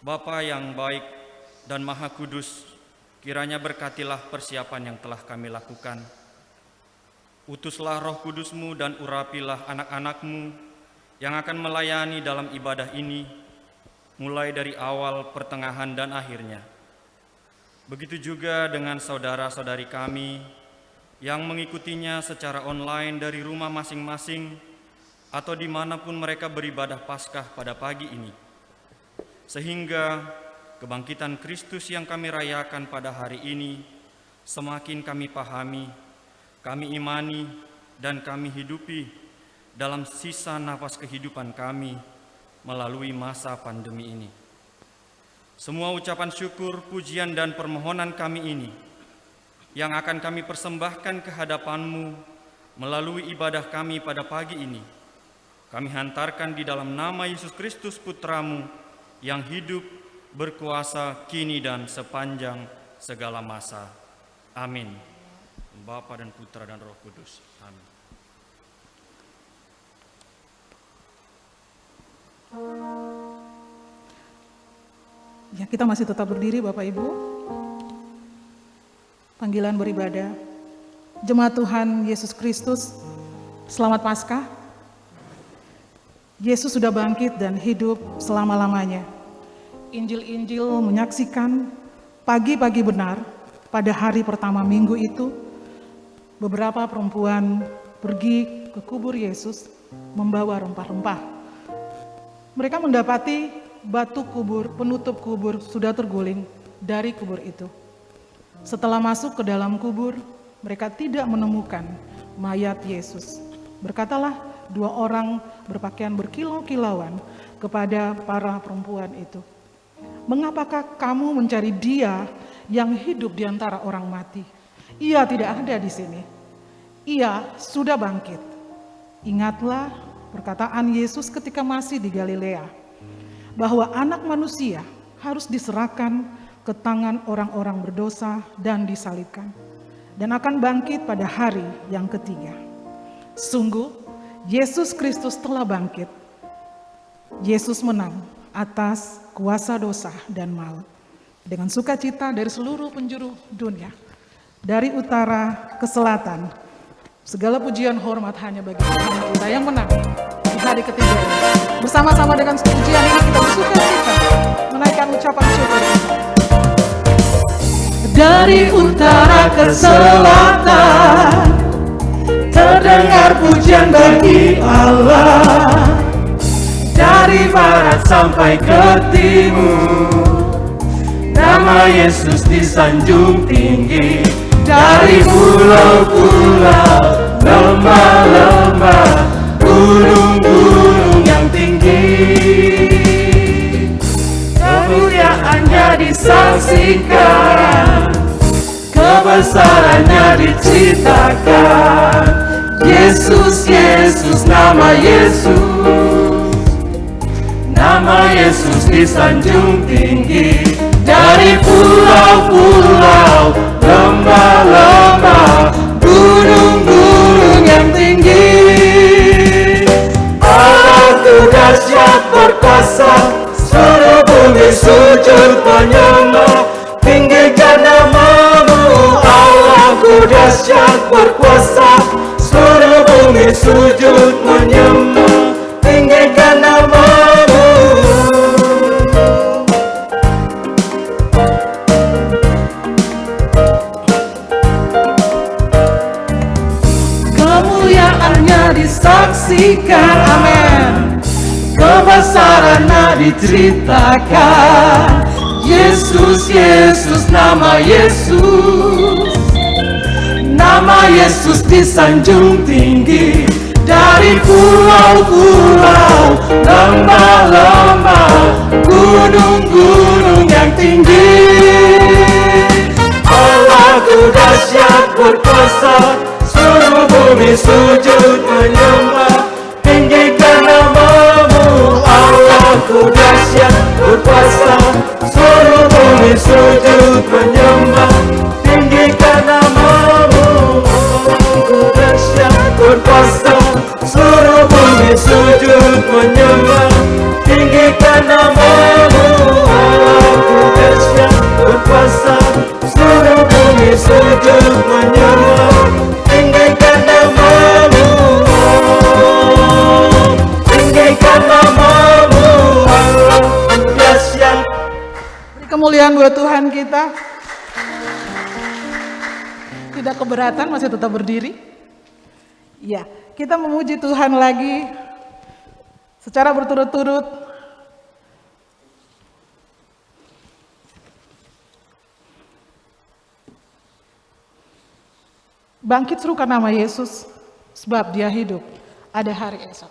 Bapa yang baik dan Maha Kudus, kiranya berkatilah persiapan yang telah kami lakukan. Utuslah Roh Kudus-Mu dan urapilah anak-anak-Mu yang akan melayani dalam ibadah ini, mulai dari awal, pertengahan, dan akhirnya. Begitu juga dengan saudara-saudari kami yang mengikutinya secara online dari rumah masing-masing atau dimanapun mereka beribadah Paskah pada pagi ini. Sehingga kebangkitan Kristus yang kami rayakan pada hari ini semakin kami pahami, kami imani, dan kami hidupi dalam sisa nafas kehidupan kami melalui masa pandemi ini. Semua ucapan syukur, pujian, dan permohonan kami ini yang akan kami persembahkan ke hadapan-Mu melalui ibadah kami pada pagi ini, kami hantarkan di dalam nama Yesus Kristus Putra-Mu yang hidup, berkuasa, kini dan sepanjang segala masa. Amin. Bapa dan Putra dan Roh Kudus. Amin. Ya, kita masih tetap berdiri Bapak Ibu. Panggilan beribadah. Jemaat Tuhan Yesus Kristus, selamat Paskah. Yesus sudah bangkit dan hidup selama-lamanya. Injil-Injil menyaksikan pagi-pagi benar pada hari pertama minggu itu, beberapa perempuan pergi ke kubur Yesus membawa rempah-rempah. Mereka mendapati batu kubur, penutup kubur sudah terguling dari kubur itu. Setelah masuk ke dalam kubur, mereka tidak menemukan mayat Yesus. Berkatalah dua orang berpakaian berkilau-kilauan kepada para perempuan itu, "Mengapakah kamu mencari Dia yang hidup di antara orang mati? Ia tidak ada di sini. Ia sudah bangkit." Ingatlah perkataan Yesus ketika masih di Galilea, bahwa Anak Manusia harus diserahkan ke tangan orang-orang berdosa dan disalibkan, dan akan bangkit pada hari yang ketiga. Sungguh, Yesus Kristus telah bangkit. Yesus menang atas kuasa dosa dan maut. Dengan sukacita dari seluruh penjuru dunia, dari utara ke selatan, segala pujian hormat hanya bagi Tuhan kita yang menang di hari ketiga ini. Bersama-sama dengan pujian ini kita bersukacita menaikkan ucapan syukur kita. Dari utara ke selatan, terdengar pujian bagi Allah. Dari barat sampai ke timur, nama Yesus disanjung tinggi. Dari pulau-pulau, lembah-lembah, gunung-gunung yang tinggi, kemuliaannya disaksikan, kebesarannya diceritakan. Yesus, Yesus, nama Yesus disanjung tinggi. Dari pulau-pulau, lembah-lembah, gunung-gunung yang tinggi, Allahku dahsyat berkuasa, seluruh bumi sujud menyembah. Tinggikan nama-Mu, Allahku dahsyat berkuasa, seluruh bumi sujud menyembah. Tinggikan nama-Mu. Kemuliaannya disaksikan, amin. Kebesarannya diceritakan. Yesus, Yesus, nama Yesus disanjung tinggi. Dari pulau-pulau, lembah-lembah, gunung-gunung yang tinggi, Allahku dahsyat berkuasa, seluruh bumi sujud menyembah. Tinggikan nama-Mu, Allahku dahsyat berkuasa, seluruh bumi sujud menyembah. Tinggikan nama-Mu, Allahku dahsyat berkuasa, seluruh bumi sujud menyembah. Tinggikan nama-Mu, sujud menyembah, tinggikan nama-Mu, tinggikan nama-Mu, Allah dahsyat. Beri kemuliaan buat Tuhan kita. Tidak keberatan, masih tetap berdiri. Ya, kita memuji Tuhan lagi secara berturut-turut. Bangkit serukan nama Yesus, sebab Dia hidup, ada hari esok.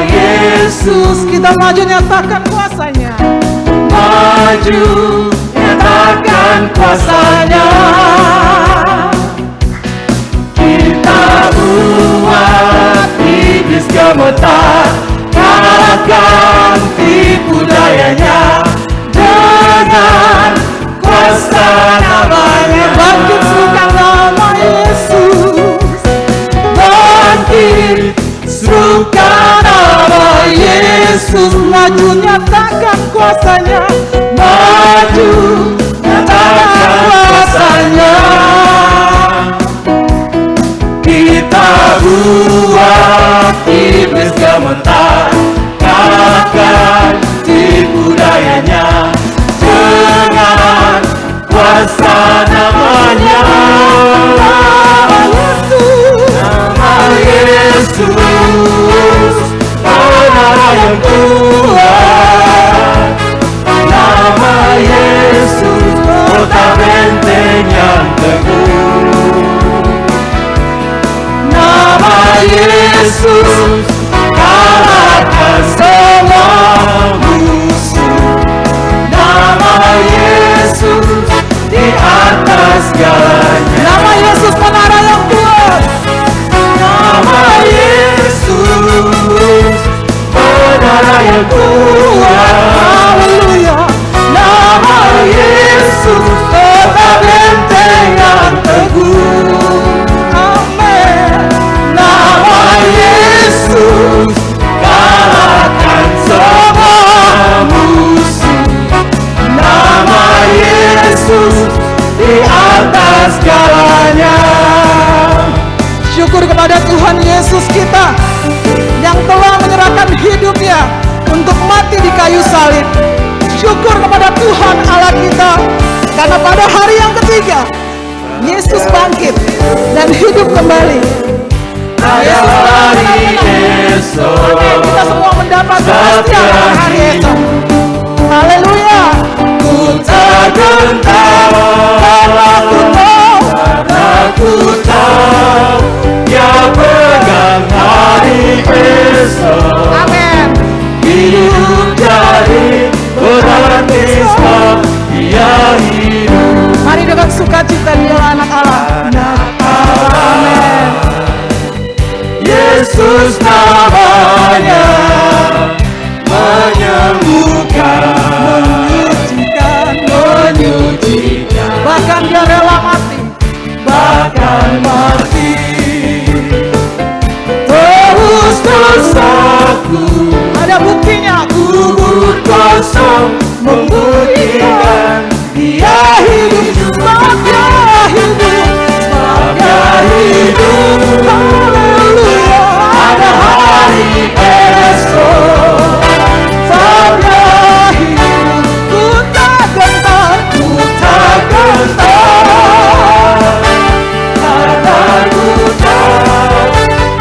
Yesus, kita maju nyatakan kuasanya. Maju nyatakan kuasanya. Kita buat iblis gemetar, kalahkan tipu dayanya dengan kuasa namanya. Bangkit serukan nama Yesus, bangkit serukan nama Yesus, maju nyatakan kuasanya. maju nyatakan kuasanya. Kita buat iblis gemetar, kalahkan tipu dayanya dengan kuasa namanya. Nama Yesus, penara yang kuat. Nama Yesus, kota benteng yang teguh. Nama Yesus, kalahkan semua musuh. Nama Yesus, di atas segalanya. Nama Yesus menara yang kuat. Nama Yesus, penara yang kuat. Haleluya. Nama Yesus, kota benteng yang teguh. Amin. Nama Yesus, kalahkan semua musuh. Nama Yesus, di atas segalanya. Syukur kepada Tuhan Yesus kita yang telah menyerahkan hidupnya untuk mati di kayu salib. Syukur kepada Tuhan Allah kita karena pada hari yang ketiga Yesus bangkit dan hidup kembali. Pada hari esok, Amin. Kita semua mendapat kepastian pada hari esok. Haleluya. ku tak gentar, karena ku tahu Dia pegang hari esok. Amin. Hidup jadi berarti sebab Dia hidup. Mari dengan sukacita dialah anak Allah. Amin. Yesus namanya menyembuhkan, menyucikan, Bahkan Dia rela mati. bahkan mati. Tebus dosaku, Ada buktinya. kubur kosong membuktikan Dia hidup, Sebab Dia hidup. Dia hidup. Haleluya. Ada hari esok, Sebab Dia hidup. Ku tak gentar. ku tak gentar, karena ku tahu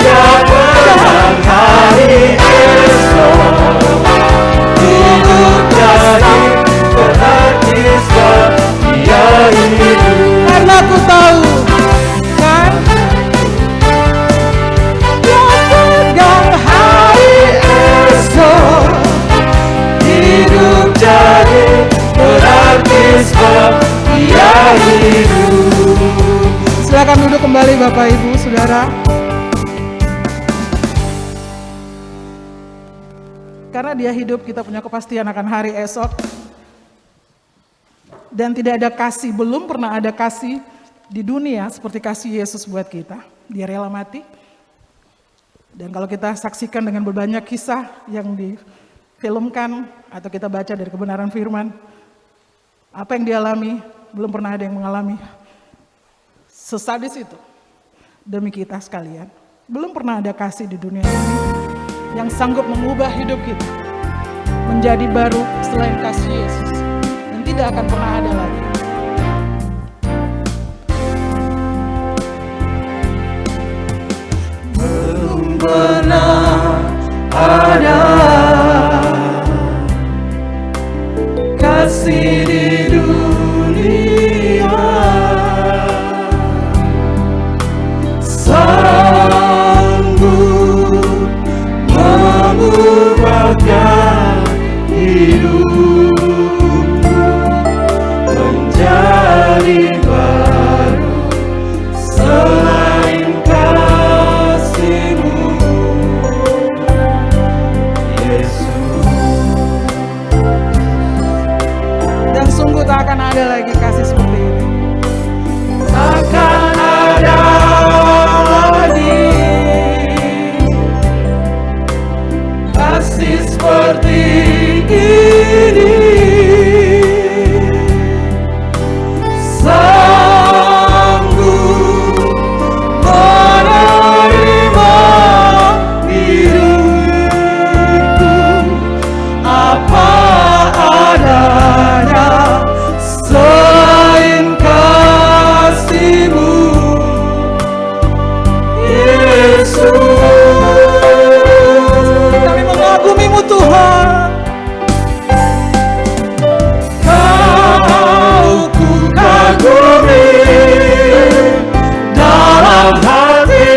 Dia pegang hari esok. Hidup jadi berarti sebab Dia hidup. Karena ku tahu kan Dia pegang hari esok. Hidup jadi berarti sebab Dia hidup. Silakan duduk kembali Bapak Ibu Saudara. Karena dia hidup, kita punya kepastian akan hari esok. Dan tidak ada kasih, belum pernah ada kasih di dunia seperti kasih Yesus buat kita. Dia rela mati. Dan kalau kita saksikan dengan berbanyak kisah yang difilmkan atau kita baca dari kebenaran firman, apa yang dialami, belum pernah ada yang mengalami sesadis itu demi kita sekalian. Belum pernah ada kasih di dunia ini yang sanggup mengubah hidup kita menjadi baru selain kasih Yesus. Dan tidak akan pernah ada lagi. Belum pernah ada kasih di dunia sanggup mengubahkan hidupku menjadi baru selain kasih-Mu, Yesus. Dan sungguh tak akan ada lagi kasih seperti ini. Takkan ada lagi kasih seperti ini, sanggup menerima hidupku apa adanya selain kasih-Mu, Yesus. Kami mengagumi-Mu Tuhan. Kau ku kagumi dalam hati,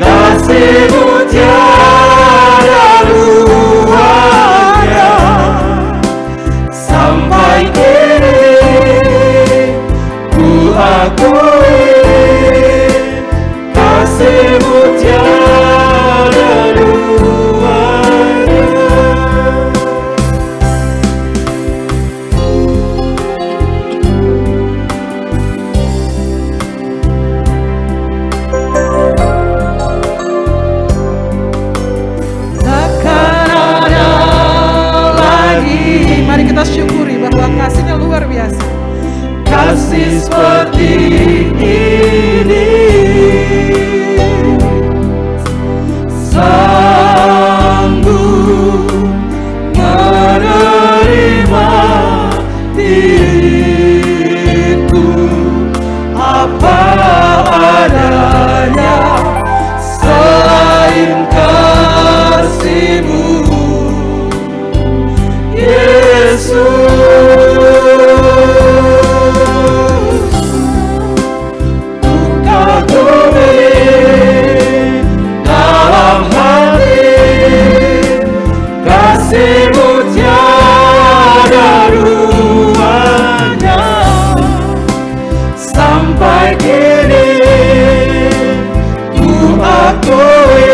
kasih-Mu tiada luarnya. Sampai kini ku akui kasih-Mu tiada luarnya. Takkan ada lagi Mari kita syukuri bahwa kasih-Nya luar biasa. kasih seperti ini, sanggup menerima diriku apa adanya selain kasih-Mu, Yesus. Ku kagumi dalam hati, kasih-Mu tiada duanya. Sampai kini ku akui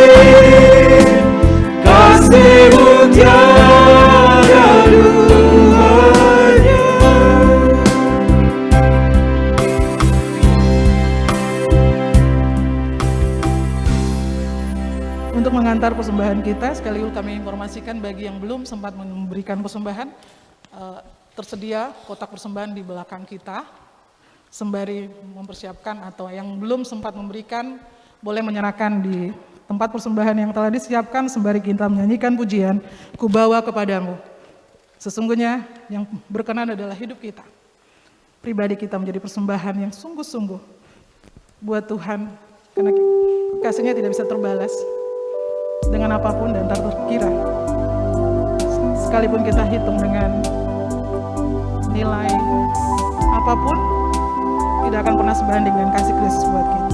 kasih-Mu tiada duanya. Untuk mengantar persembahan kita, sekaligus kami informasikan bagi yang belum sempat memberikan persembahan, tersedia kotak persembahan di belakang kita. Sembari mempersiapkan atau yang belum sempat memberikan, boleh menyerahkan di tempat persembahan yang telah disiapkan sembari kita menyanyikan pujian, Ku bawa kepadamu. Sesungguhnya yang berkenan adalah hidup kita. Pribadi kita menjadi persembahan yang sungguh-sungguh buat Tuhan, karena kasih-Nya tidak bisa terbalas dengan apapun dan tak terkira. Sekalipun kita hitung dengan nilai apapun, tidak akan pernah sebanding dengan kasih Kristus buat kita.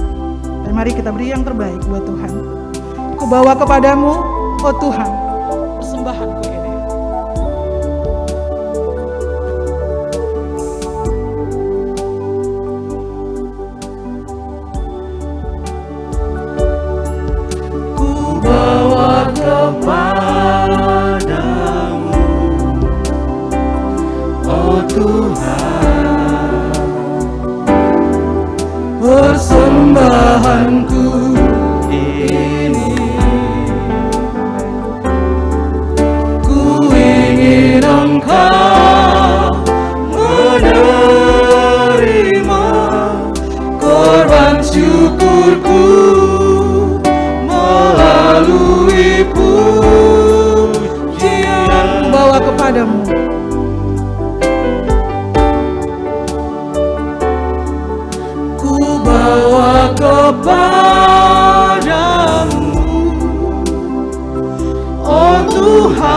Dan mari kita beri yang terbaik buat Tuhan. Ku bawa kepadamu, oh Tuhan, persembahanku ini. Ku bawa kepadamu kepadamu, oh Tuhan,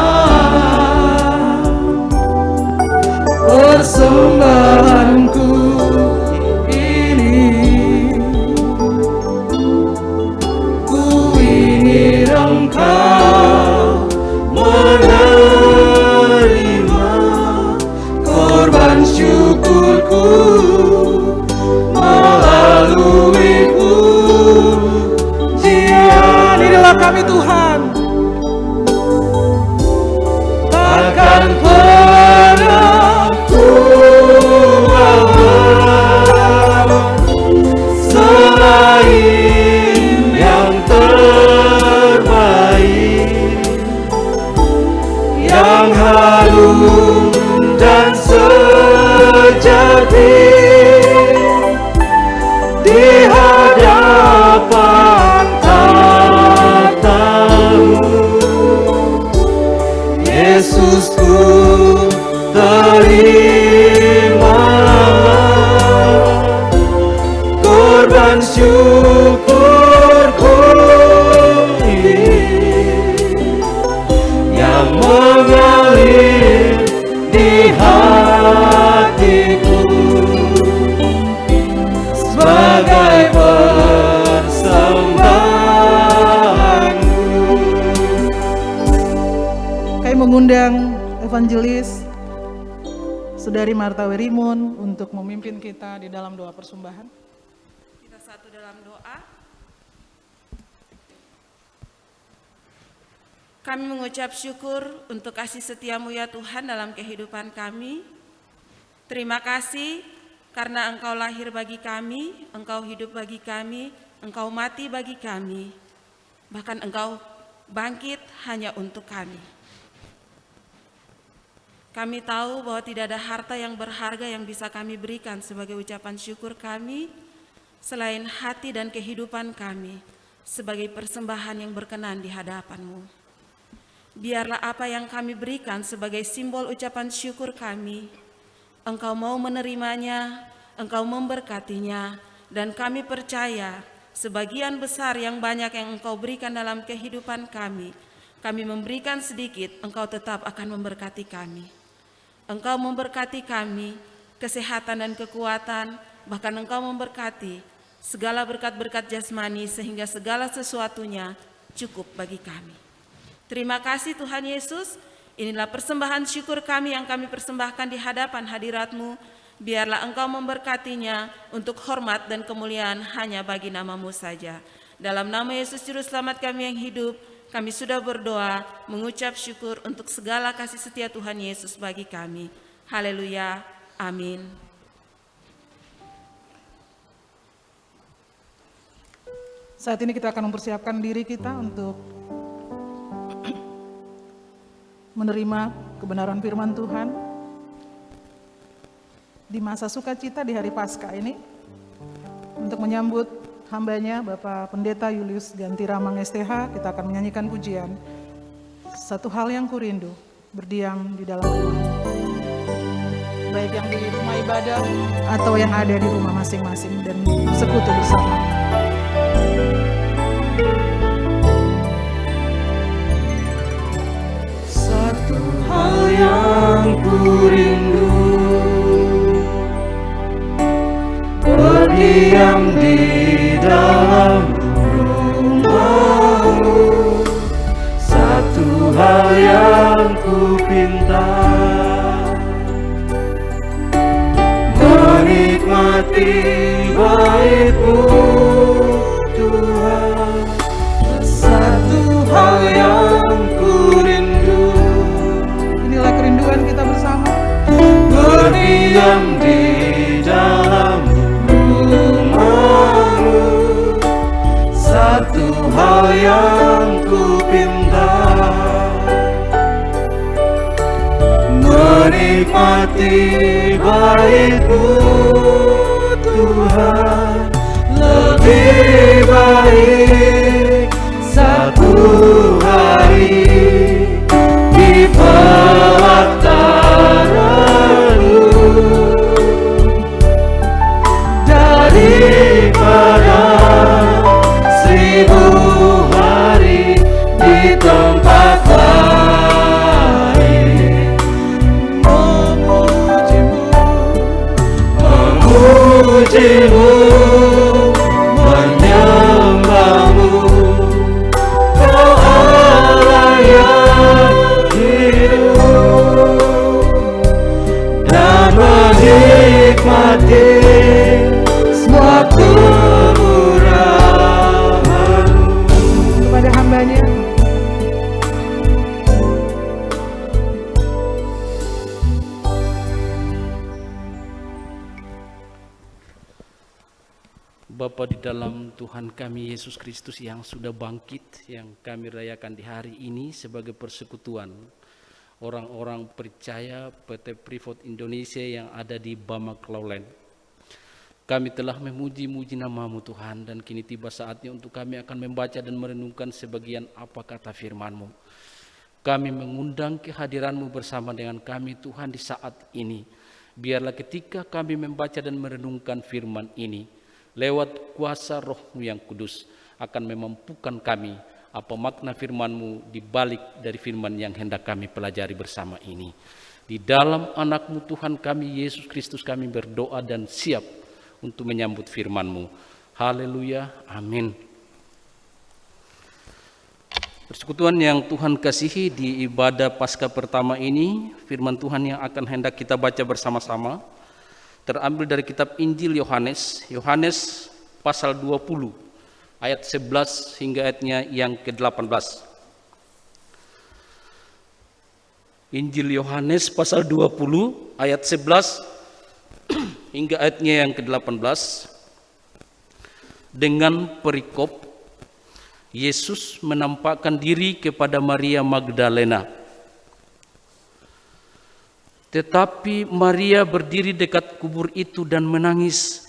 persembahanku ini. Ku ingin Engkau menerima korban syukurku melalui pujian. Inilah kami Tuhan. Takkan pernah ku berharap selain yang terbaik, yang harum dan sejati di hadapan tatamu. Yesusku, terimalah korban syukurku ini yang mengalir di hatiku sebagai persembahanku. Kami mengundang evangelis Saudari Martha Werimun untuk memimpin kita di dalam doa persembahan. Kita satu dalam doa. Kami mengucap syukur untuk kasih setiamu ya Tuhan dalam kehidupan kami. Terima kasih karena Engkau lahir bagi kami, Engkau hidup bagi kami, Engkau mati bagi kami. Bahkan Engkau bangkit hanya untuk kami. Kami tahu bahwa tidak ada harta yang berharga yang bisa kami berikan sebagai ucapan syukur kami, selain hati dan kehidupan kami, sebagai persembahan yang berkenan di hadapan-Mu. Biarlah apa yang kami berikan sebagai simbol ucapan syukur kami, Engkau mau menerimanya, Engkau memberkatinya, dan kami percaya sebagian besar yang banyak yang Engkau berikan dalam kehidupan kami memberikan sedikit, Engkau tetap akan memberkati kami. Engkau memberkati kami, kesehatan dan kekuatan, bahkan Engkau memberkati segala berkat-berkat jasmani sehingga segala sesuatunya cukup bagi kami. Terima kasih Tuhan Yesus, inilah persembahan syukur kami yang kami persembahkan di hadapan hadirat-Mu. Biarlah Engkau memberkatinya untuk hormat dan kemuliaan hanya bagi nama-Mu saja. Dalam nama Yesus Juru Selamat kami yang hidup, kami sudah berdoa, mengucap syukur untuk segala kasih setia Tuhan Yesus bagi kami. Haleluya, amin. Saat ini kita akan mempersiapkan diri kita untuk menerima kebenaran firman Tuhan di masa sukacita di hari Paskah ini. Untuk menyambut hambanya Bapak Pendeta Julius Ganti Ramang STH, kita akan menyanyikan pujian Satu Hal Yang Kurindu, berdiam di dalam rumah. Baik yang di rumah ibadah atau yang ada di rumah masing-masing dan bersekutu bersama. Satu hal yang kurindu, berdiam di dalam rumah-Mu. Satu hal yang kupinta, menikmati bait-Mu Tuhan. Satu hal yang kurindu, Inilah kerinduan kita bersama. berdiam di dalam rumah-Mu. Satu hal yang kupinta, menikmati bait-Mu Tuhan. Lebih baik satu hari di pelataran-Mu daripada kasih-Mu, menyembah-Mu, Kau Allah yang hidup, dan menikmati semua kemurahan-Mu. Kepada hambanya, Bapa di dalam Tuhan kami Yesus Kristus yang sudah bangkit, yang kami rayakan di hari ini sebagai persekutuan orang-orang percaya PT Freeport Indonesia yang ada di Bamak Lowland. Kami telah memuji-muji nama-Mu Tuhan, dan kini tiba saatnya untuk kami akan membaca dan merenungkan sebagian apa kata firman-Mu. Kami mengundang kehadiran-Mu bersama dengan kami Tuhan di saat ini. Biarlah ketika kami membaca dan merenungkan firman ini, lewat kuasa Roh-Mu yang kudus akan memampukan kami apa makna firman-Mu di balik dari firman yang hendak kami pelajari bersama ini. Di dalam anak-Mu Tuhan kami Yesus Kristus kami berdoa dan siap untuk menyambut firman-Mu. Haleluya, amin. Persekutuan yang Tuhan kasihi, di ibadah Paskah pertama ini, firman Tuhan yang akan hendak kita baca bersama-sama terambil dari kitab Injil Yohanes pasal 20 ayat 11 hingga ayatnya yang ke-18. Injil Yohanes pasal 20 ayat 11 hingga ayatnya yang ke-18 dengan perikop Yesus menampakkan diri kepada Maria Magdalena. Tetapi Maria berdiri dekat kubur itu dan menangis.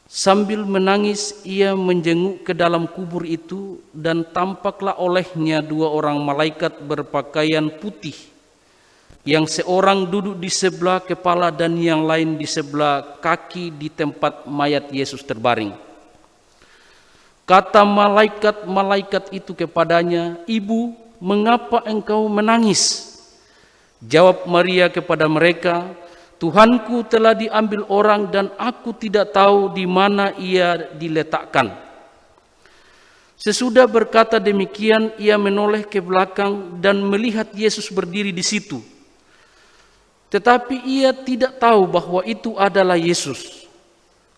Sambil menangis ia menjenguk ke dalam kubur itu, dan tampaklah olehnya dua orang malaikat berpakaian putih, yang seorang duduk di sebelah kepala dan yang lain di sebelah kaki di tempat mayat Yesus terbaring. Kata malaikat-malaikat itu kepadanya, "Ibu, mengapa engkau menangis?" Jawab Maria kepada mereka, "Tuhanku telah diambil orang dan aku tidak tahu di mana ia diletakkan." Sesudah berkata demikian, ia menoleh ke belakang dan melihat Yesus berdiri di situ. Tetapi ia tidak tahu bahwa itu adalah Yesus.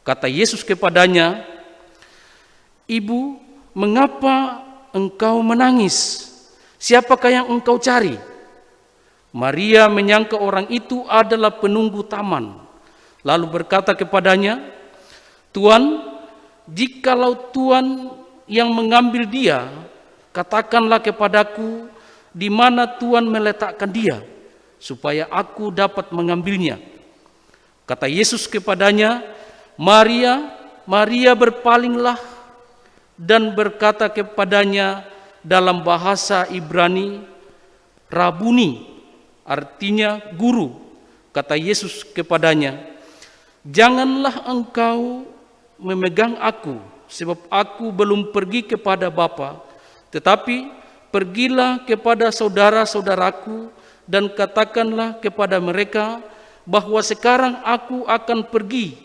Kata Yesus kepadanya, "Ibu, mengapa engkau menangis? Siapakah yang engkau cari?" Maria menyangka orang itu adalah penunggu taman, lalu berkata kepadanya, "Tuan, jikalau Tuan yang mengambil dia, katakanlah kepadaku di mana Tuan meletakkan dia, supaya aku dapat mengambilnya." Kata Yesus kepadanya, "Maria." Maria berpalinglah dan berkata kepadanya dalam bahasa Ibrani, "Rabuni," artinya guru. Kata Yesus kepadanya, "Janganlah engkau memegang aku, sebab aku belum pergi kepada Bapa, tetapi pergilah kepada saudara-saudaraku dan katakanlah kepada mereka bahwa sekarang aku akan pergi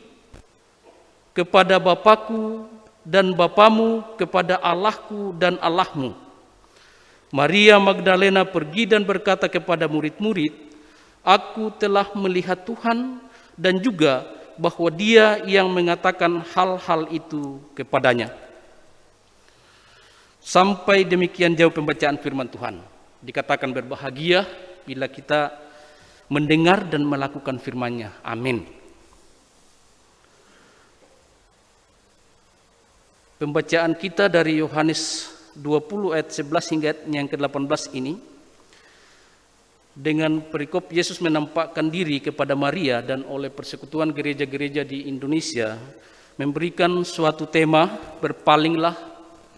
kepada Bapakku dan Bapamu, kepada Allahku dan Allahmu." Maria Magdalena pergi dan berkata kepada murid-murid, "Aku telah melihat Tuhan," dan juga bahwa Dia yang mengatakan hal-hal itu kepadanya. Sampai demikian jauh pembacaan firman Tuhan. Dikatakan berbahagia bila kita mendengar dan melakukan firman-Nya. Amin. Pembacaan kita dari Yohanes 20 ayat 11 hingga yang ke-18 ini, dengan perikop Yesus menampakkan diri kepada Maria, dan oleh persekutuan gereja-gereja di Indonesia memberikan suatu tema, berpalinglah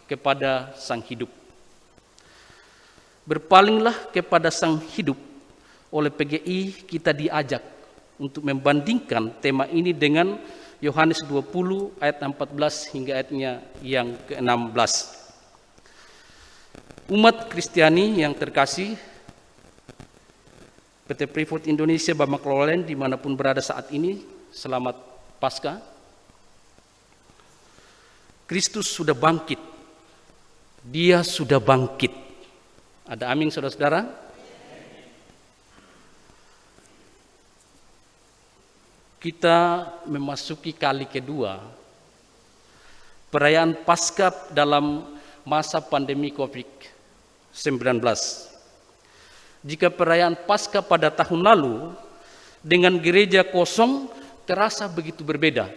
kepada Sang Hidup. Berpalinglah kepada Sang Hidup. Oleh PGI kita diajak untuk membandingkan tema ini dengan Yohanes 20 ayat 14 hingga ayatnya yang ke-16. Umat Kristiani yang terkasih, PT Freeport Indonesia Bamak Lowland dimanapun berada saat ini, selamat Paskah. Kristus sudah bangkit. Dia sudah bangkit. Ada amin, saudara-saudara? Kita memasuki kali kedua perayaan Paskah dalam masa pandemi COVID-19. Jika perayaan Paskah pada tahun lalu dengan gereja kosong terasa begitu berbeda.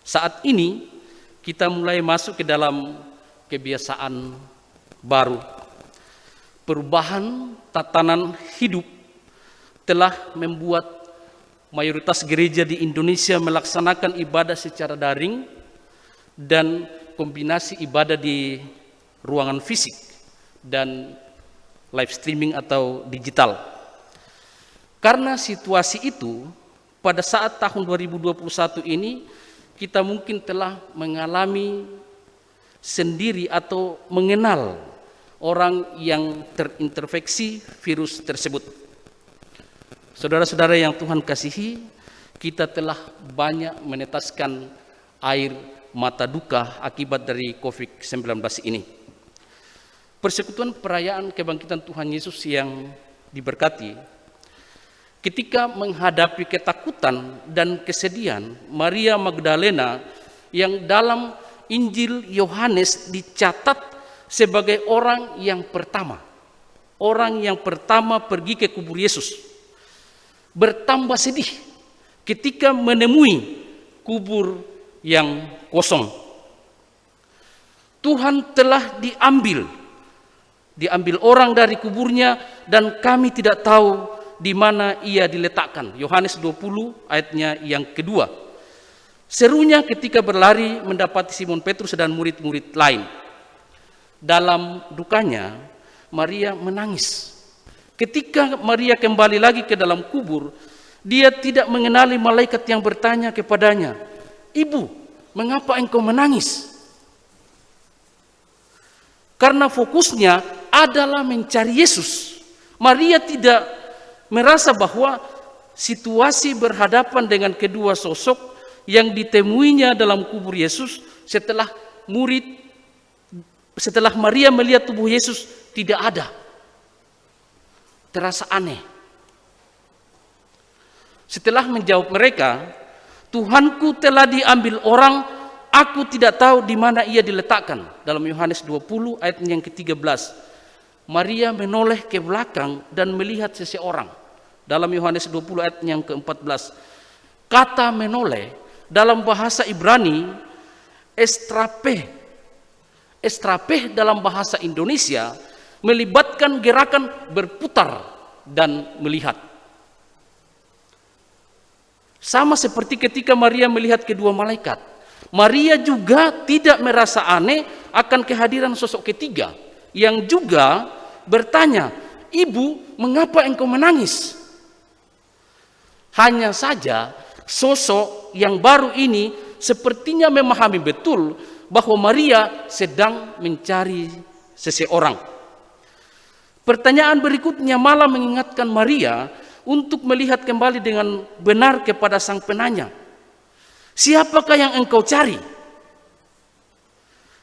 Saat ini kita mulai masuk ke dalam kebiasaan baru. Perubahan tatanan hidup telah membuat mayoritas gereja di Indonesia melaksanakan ibadah secara daring dan kombinasi ibadah di ruangan fisik dan live streaming atau digital. Karena situasi itu, pada saat tahun 2021 ini kita mungkin telah mengalami sendiri atau mengenal orang yang terinfeksi virus tersebut. Saudara-saudara yang Tuhan kasihi, kita telah banyak menetaskan air mata duka akibat dari COVID-19 ini. Persekutuan perayaan kebangkitan Tuhan Yesus yang diberkati, ketika menghadapi ketakutan dan kesedihan, Maria Magdalena yang dalam Injil Yohanes dicatat sebagai orang yang pertama pergi ke kubur Yesus, bertambah sedih ketika menemui kubur yang kosong. Tuhan telah diambil orang dari kuburnya dan kami tidak tahu di mana ia diletakkan. Yohanes 20 ayatnya yang kedua. Serunya ketika berlari mendapati Simon Petrus dan murid-murid lain. Dalam dukanya, Maria menangis. Ketika Maria kembali lagi ke dalam kubur, dia tidak mengenali malaikat yang bertanya kepadanya, "Ibu, mengapa engkau menangis?" Karena fokusnya adalah mencari Yesus. Maria tidak merasa bahwa situasi berhadapan dengan kedua sosok yang ditemuinya dalam kubur Yesus setelah Maria melihat tubuh Yesus tidak ada. Terasa aneh. Setelah menjawab mereka, "Tuhanku telah diambil orang, aku tidak tahu di mana ia diletakkan." Dalam Yohanes 20 ayat yang ke-13. Maria menoleh ke belakang dan melihat seseorang. Dalam Yohanes 20 ayat yang ke-14. Kata menoleh dalam bahasa Ibrani estrapeh. Estrapeh dalam bahasa Indonesia melibatkan gerakan berputar dan melihat. Sama seperti ketika Maria melihat kedua malaikat, Maria juga tidak merasa aneh akan kehadiran sosok ketiga yang juga bertanya, "Ibu, mengapa engkau menangis?" Hanya saja sosok yang baru ini sepertinya memahami betul bahwa Maria sedang mencari seseorang. Pertanyaan berikutnya malah mengingatkan Maria untuk melihat kembali dengan benar kepada sang penanya. "Siapakah yang engkau cari?"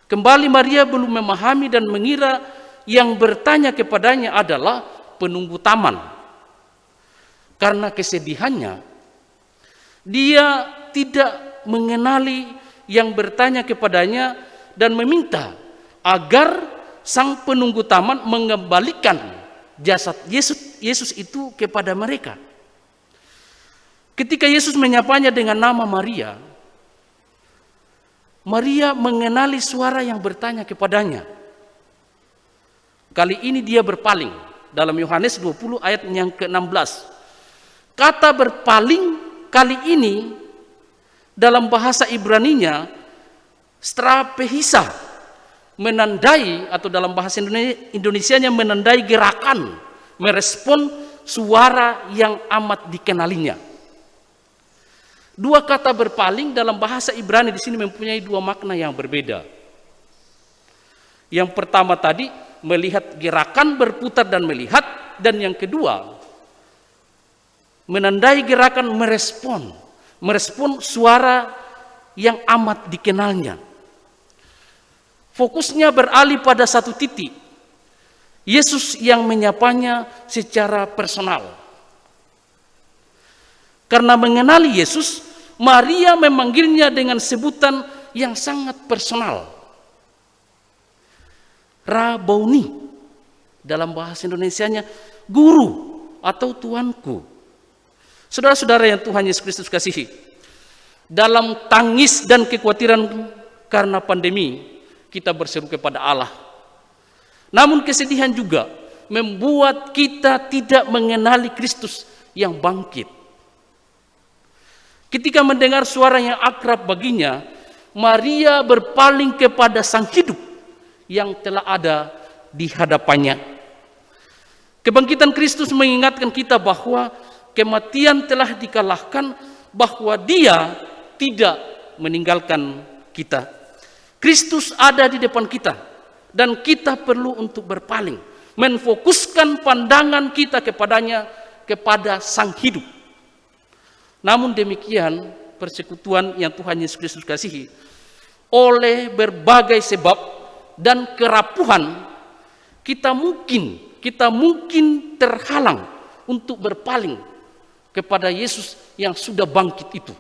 Kembali Maria belum memahami dan mengira yang bertanya kepadanya adalah penunggu taman. Karena kesedihannya, dia tidak mengenali yang bertanya kepadanya dan meminta agar sang penunggu taman mengembalikan jasad Yesus itu kepada mereka. Ketika Yesus menyapanya dengan nama Maria, Maria mengenali suara yang bertanya kepadanya. Kali ini dia berpaling. Dalam Yohanes 20 ayat yang ke-16. Kata berpaling kali ini dalam bahasa Ibraninya strapehisa, menandai, atau dalam bahasa Indonesianya menandai gerakan, merespon suara yang amat dikenalinya. Dua kata berpaling dalam bahasa Ibrani di sini mempunyai dua makna yang berbeda. Yang pertama tadi melihat gerakan berputar dan melihat, dan yang kedua menandai gerakan merespon suara yang amat dikenalnya. Fokusnya beralih pada satu titik. Yesus yang menyapanya secara personal. Karena mengenali Yesus, Maria memanggilnya dengan sebutan yang sangat personal. Rabboni, dalam bahasa Indonesianya guru atau tuanku. Saudara-saudara yang Tuhan Yesus Kristus kasihi, dalam tangis dan kekhawatiran karena pandemi, kita berseru kepada Allah. Namun kesedihan juga membuat kita tidak mengenali Kristus yang bangkit. Ketika mendengar suara yang akrab baginya, Maria berpaling kepada Sang Hidup yang telah ada di hadapannya. Kebangkitan Kristus mengingatkan kita bahwa kematian telah dikalahkan, bahwa Dia tidak meninggalkan kita. Kristus ada di depan kita dan kita perlu untuk berpaling, menfokuskan pandangan kita kepadanya, kepada Sang Hidup. Namun demikian, persekutuan yang Tuhan Yesus Kristus kasihi, oleh berbagai sebab dan kerapuhan, kita mungkin terhalang untuk berpaling kepada Yesus yang sudah bangkit itu.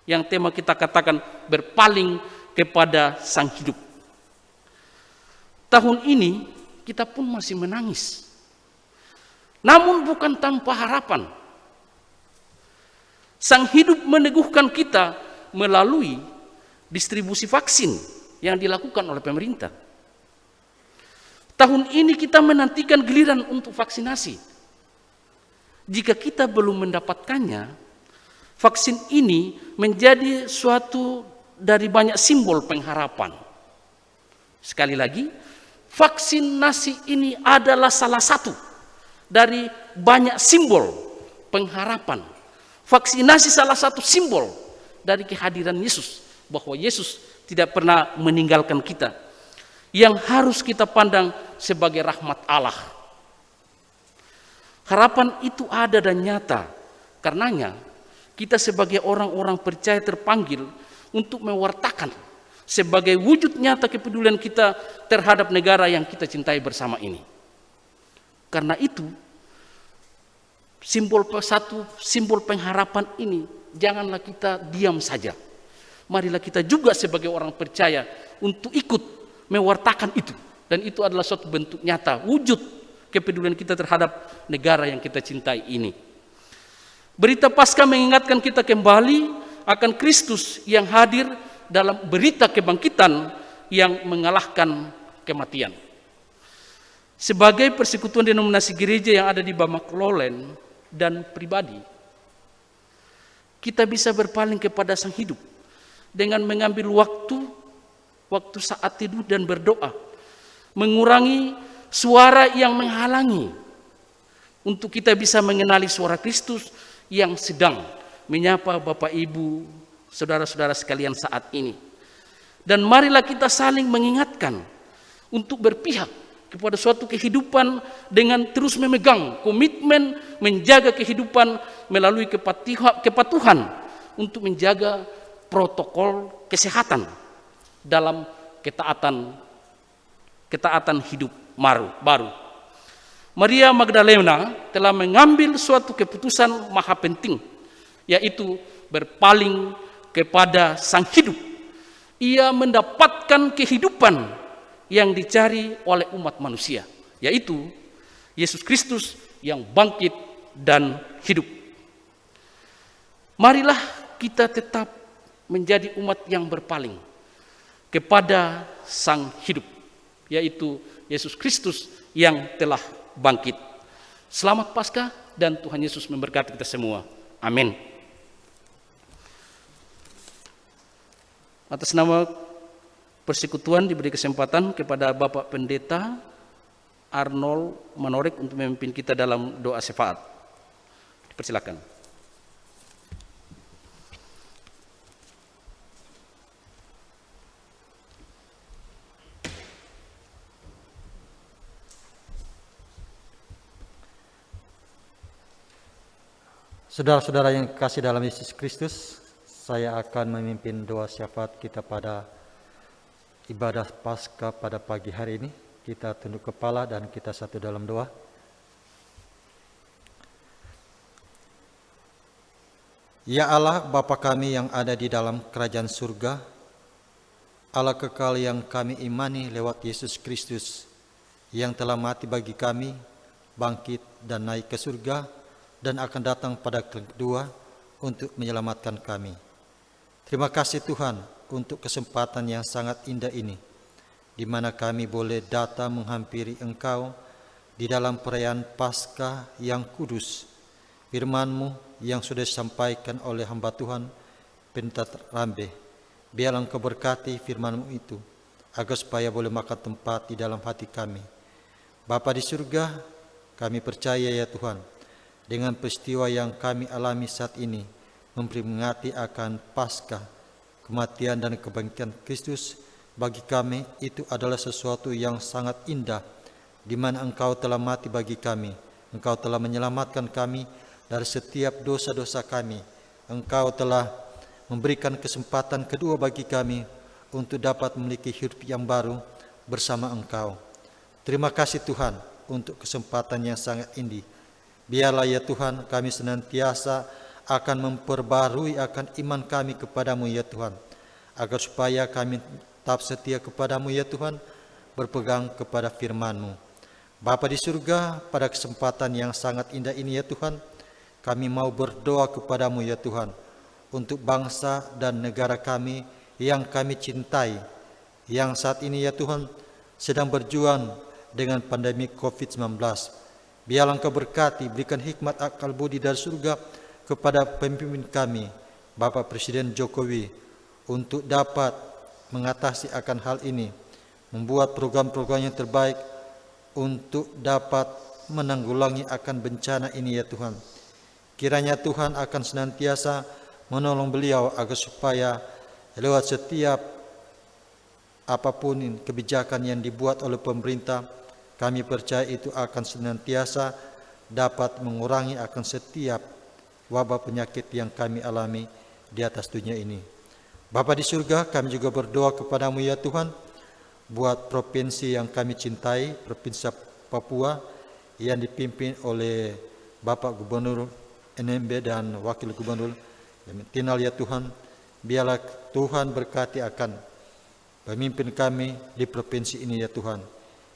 Yang tema kita katakan berpaling kepada Sang Hidup. Tahun ini kita pun masih menangis. Namun bukan tanpa harapan. Sang Hidup meneguhkan kita melalui distribusi vaksin yang dilakukan oleh pemerintah. Tahun ini kita menantikan giliran untuk vaksinasi. Jika kita belum mendapatkannya, vaksin ini menjadi suatu dari banyak simbol pengharapan. Sekali lagi, vaksinasi ini adalah salah satu dari banyak simbol pengharapan. Vaksinasi salah satu simbol dari kehadiran Yesus, bahwa Yesus tidak pernah meninggalkan kita, yang harus kita pandang sebagai rahmat Allah. Harapan itu ada dan nyata, karenanya kita sebagai orang-orang percaya terpanggil untuk mewartakan sebagai wujud nyata kepedulian kita terhadap negara yang kita cintai bersama ini. Karena itu, simbol pengharapan ini janganlah kita diam saja. Marilah kita juga sebagai orang percaya untuk ikut mewartakan itu. Dan itu adalah suatu bentuk nyata, wujud kepedulian kita terhadap negara yang kita cintai ini. Berita Paskah mengingatkan kita kembali akan Kristus yang hadir dalam berita kebangkitan yang mengalahkan kematian. Sebagai persekutuan denominasi gereja yang ada di Bamaklolen dan pribadi, kita bisa berpaling kepada Sang Hidup dengan mengambil waktu saat tidur dan berdoa, mengurangi suara yang menghalangi untuk kita bisa mengenali suara Kristus yang sedang menyapa Bapak Ibu, saudara-saudara sekalian saat ini. Dan marilah kita saling mengingatkan untuk berpihak kepada suatu kehidupan dengan terus memegang komitmen menjaga kehidupan melalui kepatuhan untuk menjaga protokol kesehatan dalam ketaatan hidup baru. Maria Magdalena telah mengambil suatu keputusan maha penting, yaitu berpaling kepada Sang Hidup. Ia mendapatkan kehidupan yang dicari oleh umat manusia, yaitu Yesus Kristus yang bangkit dan hidup. Marilah kita tetap menjadi umat yang berpaling kepada Sang Hidup, yaitu Yesus Kristus yang telah bangkit. Selamat Paskah dan Tuhan Yesus memberkati kita semua. Amin. Atas nama persekutuan diberi kesempatan kepada Bapak Pendeta Arnold Manorek untuk memimpin kita dalam doa syafaat. Dipersilakan. Saudara-saudara yang kekasih dalam Yesus Kristus, saya akan memimpin doa syafaat kita pada ibadah Paskah pada pagi hari ini. Kita tunduk kepala dan kita satu dalam doa. Ya Allah, Bapa kami yang ada di dalam kerajaan surga, Allah kekal yang kami imani lewat Yesus Kristus yang telah mati bagi kami, bangkit dan naik ke surga, dan akan datang pada kedua untuk menyelamatkan kami. Terima kasih Tuhan untuk kesempatan yang sangat indah ini, di mana kami boleh datang menghampiri Engkau di dalam perayaan Paskah yang kudus. Firman-Mu yang sudah disampaikan oleh hamba Tuhan Pendeta Rambe, biarlah Engkau berkati firman-Mu itu, agar supaya boleh makan tempat di dalam hati kami. Bapa di surga, kami percaya ya Tuhan, dengan peristiwa yang kami alami saat ini, memperingati akan Paskah, kematian dan kebangkitan Kristus, bagi kami itu adalah sesuatu yang sangat indah, di mana Engkau telah mati bagi kami, Engkau telah menyelamatkan kami dari setiap dosa-dosa kami, Engkau telah memberikan kesempatan kedua bagi kami untuk dapat memiliki hidup yang baru bersama Engkau. Terima kasih Tuhan untuk kesempatan yang sangat indah. Biarlah ya Tuhan kami senantiasa akan memperbarui akan iman kami kepadamu ya Tuhan, agar supaya kami tetap setia kepadamu ya Tuhan, berpegang kepada firman-Mu. Bapa di surga, pada kesempatan yang sangat indah ini ya Tuhan, kami mau berdoa kepadamu ya Tuhan, untuk bangsa dan negara kami yang kami cintai, yang saat ini ya Tuhan sedang berjuang dengan pandemi COVID-19. Biarlah Engkau berkati, berikan hikmat akal budi dari surga kepada pemimpin kami, Bapak Presiden Jokowi, untuk dapat mengatasi akan hal ini, membuat program-program yang terbaik untuk dapat menanggulangi akan bencana ini ya Tuhan. Kiranya Tuhan akan senantiasa menolong beliau agar supaya lewat setiap apapun kebijakan yang dibuat oleh pemerintah, kami percaya itu akan senantiasa dapat mengurangi akan setiap wabah penyakit yang kami alami di atas dunia ini. Bapa di surga, kami juga berdoa kepadamu ya Tuhan, buat provinsi yang kami cintai, Provinsi Papua yang dipimpin oleh Bapak Gubernur NMB dan Wakil Gubernur Tinal ya Tuhan. Biarlah Tuhan berkati akan pemimpin kami di provinsi ini ya Tuhan.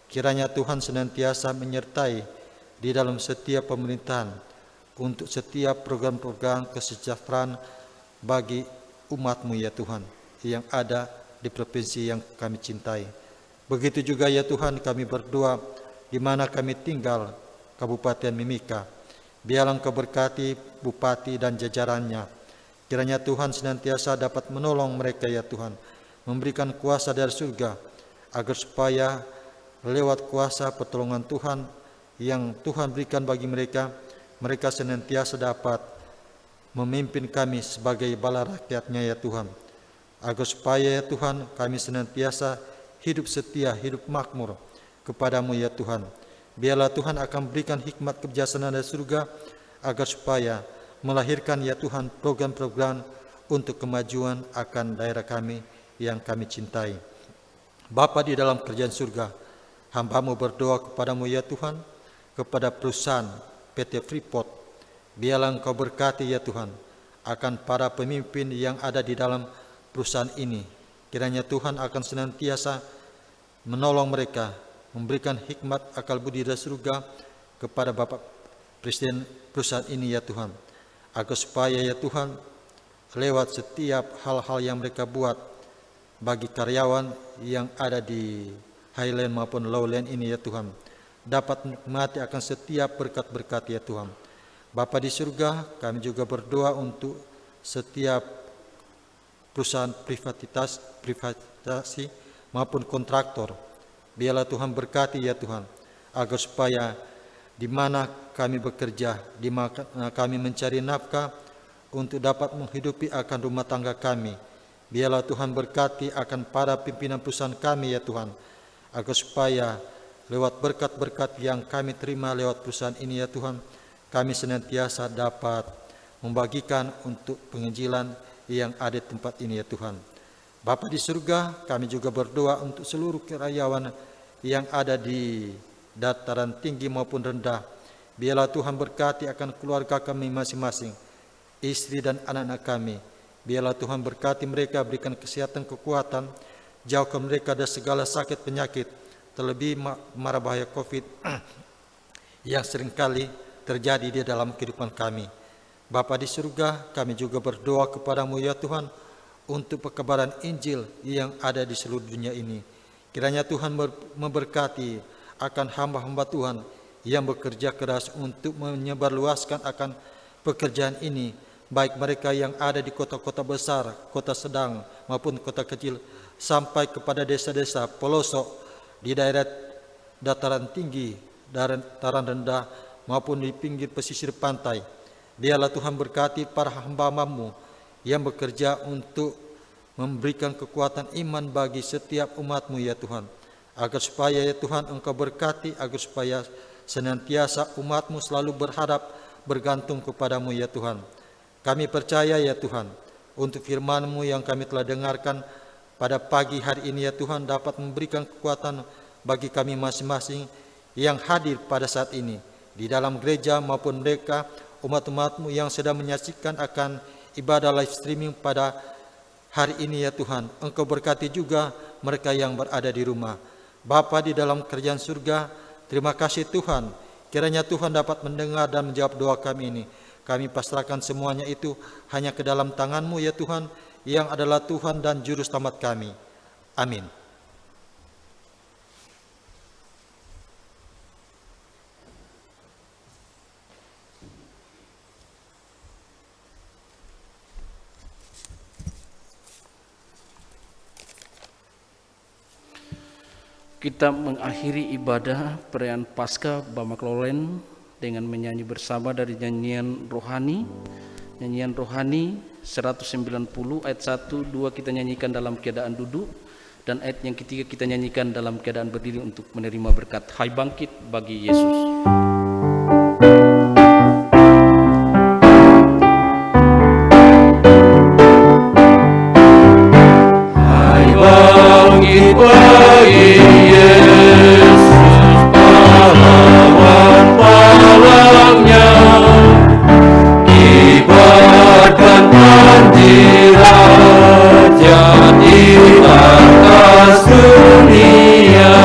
Kiranya Tuhan senantiasa menyertai di dalam setiap pemerintahan untuk setiap program-program kesejahteraan bagi umat-Mu ya Tuhan yang ada di provinsi yang kami cintai. Begitu juga ya Tuhan kami berdoa di mana kami tinggal, Kabupaten Mimika. Biarlah Engkau berkati bupati dan jajarannya. Kiranya Tuhan senantiasa dapat menolong mereka ya Tuhan, memberikan kuasa dari surga, agar supaya lewat kuasa pertolongan Tuhan yang Tuhan berikan bagi mereka, mereka senantiasa dapat memimpin kami sebagai bala rakyatnya ya Tuhan, agar supaya ya Tuhan kami senantiasa hidup setia, hidup makmur kepadamu ya Tuhan. Biarlah Tuhan akan berikan hikmat kebijaksanaan dari surga, agar supaya melahirkan ya Tuhan program-program untuk kemajuan akan daerah kami yang kami cintai. Bapa di dalam kerajaan surga, hamba-Mu berdoa kepadamu ya Tuhan, kepada perusahaan PT Freeport. Biarlah Engkau berkati ya Tuhan akan para pemimpin yang ada di dalam perusahaan ini. Kiranya Tuhan akan senantiasa menolong mereka, memberikan hikmat akal budi dari surga kepada Bapak Presiden perusahaan ini ya Tuhan, agar supaya ya Tuhan lewat setiap hal-hal yang mereka buat bagi karyawan yang ada di Highland maupun Lowland ini ya Tuhan, dapat menikmati akan setiap berkat-berkat ya Tuhan. Bapa di surga, kami juga berdoa untuk setiap perusahaan privatisasi maupun kontraktor. Biarlah Tuhan berkati ya Tuhan, agar supaya di mana kami bekerja, di mana kami mencari nafkah untuk dapat menghidupi akan rumah tangga kami. Biarlah Tuhan berkati akan para pimpinan perusahaan kami ya Tuhan, agar supaya lewat berkat-berkat yang kami terima lewat perusahaan ini ya Tuhan, kami senantiasa dapat membagikan untuk penginjilan yang ada di tempat ini ya Tuhan. Bapa di surga, kami juga berdoa untuk seluruh karyawan yang ada di dataran tinggi maupun rendah. Biarlah Tuhan berkati akan keluarga kami masing-masing, istri dan anak-anak kami. Biarlah Tuhan berkati mereka, berikan kesehatan, kekuatan, jauhkan mereka dari segala sakit penyakit, terlebih mara bahaya COVID yang seringkali terjadi di dalam kehidupan kami. Bapa di surga, kami juga berdoa kepadamu ya Tuhan, untuk perkabaran Injil yang ada di seluruh dunia ini. Kiranya Tuhan memberkati akan hamba-hamba Tuhan yang bekerja keras untuk menyebarluaskan akan pekerjaan ini, baik mereka yang ada di kota-kota besar, kota sedang maupun kota kecil, sampai kepada desa-desa pelosok di daerah dataran tinggi, dataran rendah maupun di pinggir pesisir pantai. Biarlah Tuhan berkati para hamba-Mu yang bekerja untuk memberikan kekuatan iman bagi setiap umat-Mu ya Tuhan, agar supaya ya Tuhan Engkau berkati, agar supaya senantiasa umat-Mu selalu bergantung kepadamu ya Tuhan. Kami percaya ya Tuhan, untuk firman-Mu yang kami telah dengarkan pada pagi hari ini ya Tuhan, dapat memberikan kekuatan bagi kami masing-masing yang hadir pada saat ini di dalam gereja maupun mereka umat-umat-Mu yang sedang menyaksikan akan ibadah live streaming pada hari ini ya Tuhan. Engkau berkati juga mereka yang berada di rumah. Bapa di dalam kerajaan surga, terima kasih Tuhan. Kiranya Tuhan dapat mendengar dan menjawab doa kami ini. Kami pasrahkan semuanya itu hanya ke dalam tangan-Mu ya Tuhan, yang adalah Tuhan dan Juru Selamat kami. Amin. Kita mengakhiri ibadah perayaan Paskah Bamak Lolen dengan menyanyi bersama dari nyanyian rohani. Nyanyian rohani 190 ayat 1, 2 kita nyanyikan dalam keadaan duduk, dan ayat yang ketiga kita nyanyikan dalam keadaan berdiri untuk menerima berkat. Hai bangkit bagi Yesus. Hai bangkit bagi Yesus, pahlawan palangnya, kibarkan panji-raja di atas dunia.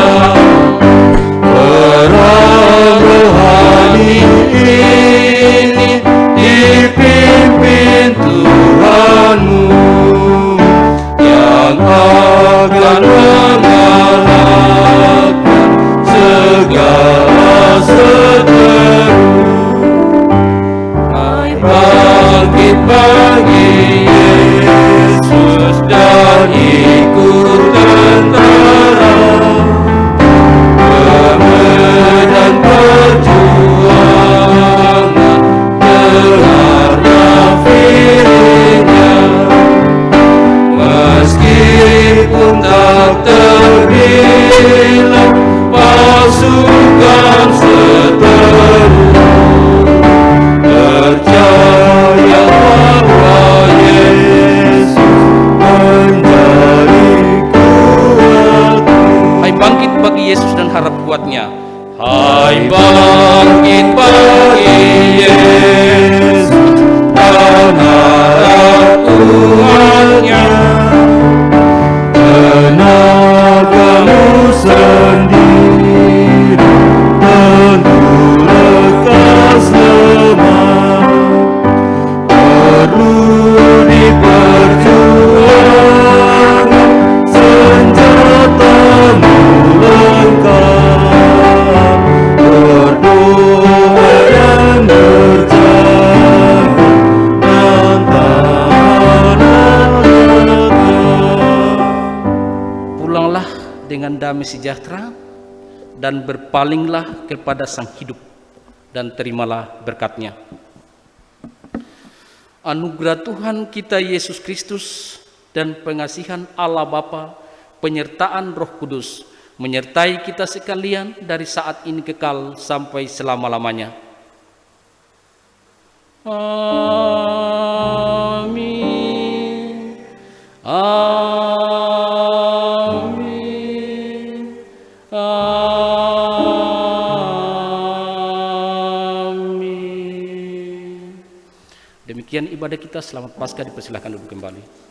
Perang rohani ini dipimpin Tuhanmu, yang akan mengalahkan segala seteru. Hai bangkit bagi Yesus dan ikut tentara, medan perjuangan dengar nafirinya. Meskipun tak terbilang pasukan seteru, percaya bahwa Yesus menjadi kuatmu. Hai bangkit bagi Yesus dan harap kuatnya. Hai bangkit bagi Yesus dan harap kuatnya. Tenagamu sendiri tentu lekas lemah, perlu diperjuangkan senjatamu lengkap, berdoa dan berjalan dan tahan Pulanglah dengan damai sejahtera dan berpalinglah kepada Sang Hidup, dan terimalah berkat-Nya. Anugerah Tuhan kita Yesus Kristus dan pengasihan Allah Bapa, penyertaan Roh Kudus menyertai kita sekalian dari saat ini kekal sampai selama-lamanya. Amin. Amin. Demikian ibadah kita. Selamat Paskah, dipersilahkan duduk kembali.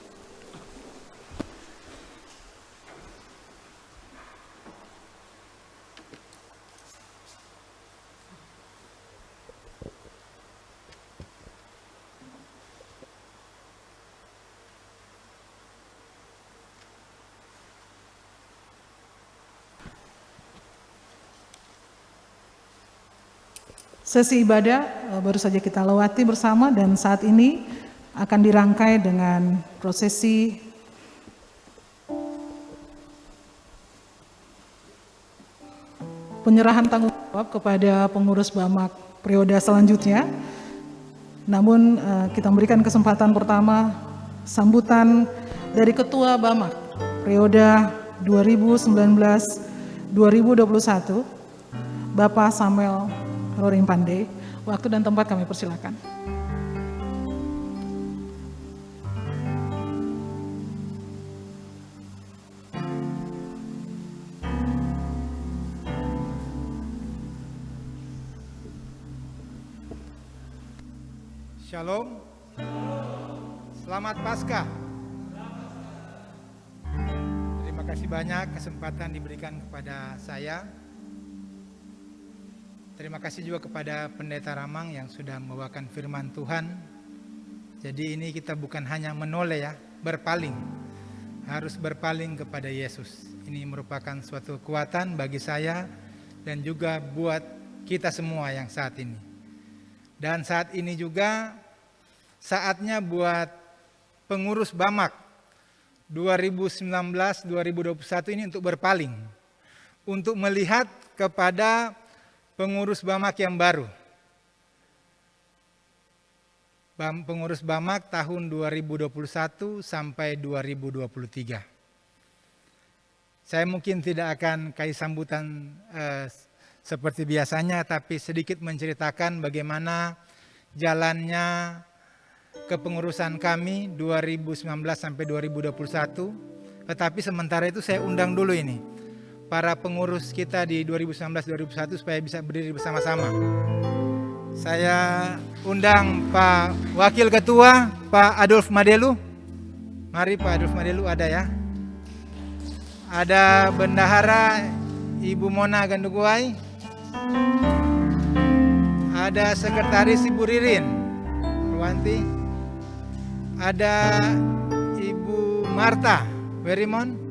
Sesi ibadah baru saja kita lewati bersama dan saat ini akan dirangkai dengan prosesi penyerahan tanggung jawab kepada pengurus BAMAK periode selanjutnya. Namun kita memberikan kesempatan pertama sambutan dari Ketua BAMAK periode 2019-2021, Bapak Samuel Rorim Pandey. Waktu dan tempat kami persilakan. Shalom. Selamat Paskah. Terima kasih banyak kesempatan diberikan kepada saya. Terima kasih juga kepada Pendeta Ramang yang sudah membawakan firman Tuhan. Jadi ini kita bukan hanya menoleh ya, berpaling. Harus berpaling kepada Yesus. Ini merupakan suatu kekuatan bagi saya dan juga buat kita semua yang saat ini. Dan saat ini juga saatnya buat pengurus BAMAK 2019-2021 ini untuk berpaling. Untuk melihat kepada pengurus BAMAK yang baru. Pengurus BAMAK tahun 2021 sampai 2023. Saya mungkin tidak akan kasih sambutan seperti biasanya, tapi sedikit menceritakan bagaimana jalannya kepengurusan kami 2019 sampai 2021. Tetapi sementara itu saya undang dulu ini para pengurus kita di 2019-2021 supaya bisa berdiri bersama-sama. Saya undang Pak Wakil Ketua, Pak Adolf Madelu. Mari Pak Adolf Madelu ada ya. Ada Bendahara Ibu Mona Ganduguai. Ada Sekretaris Ibu Ririn Ruanti. Ada Ibu Marta Werimon.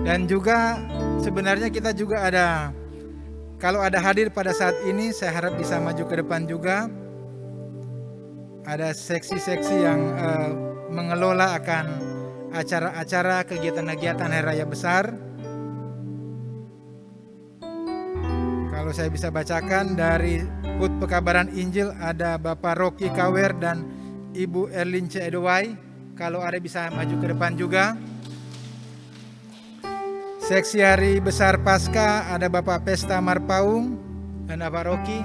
Dan juga sebenarnya kita juga ada, kalau ada hadir pada saat ini, saya harap bisa maju ke depan juga. Ada seksi-seksi yang mengelola akan acara-acara kegiatan-kegiatan Hari Raya Besar. Kalau saya bisa bacakan dari Hut Pekabaran Injil ada Bapak Rocky Kawer dan Ibu Erlince Edowai. Kalau ada bisa maju ke depan juga. Seksi Hari Besar Paskah ada Bapak Pesta Marpaung dan Bapak Rocky.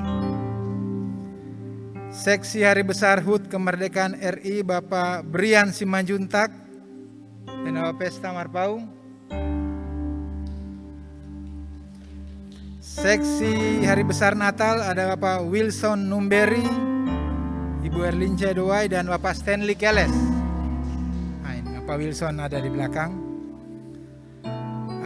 Seksi Hari Besar HUT Kemerdekaan RI Bapak Brian Simanjuntak dan Bapak Pesta Marpaung. Seksi Hari Besar Natal ada Bapak Wilson Numberi, Ibu Erlince Doai dan Bapak Stanley Keles. Nah, ini Bapak Wilson ada di belakang.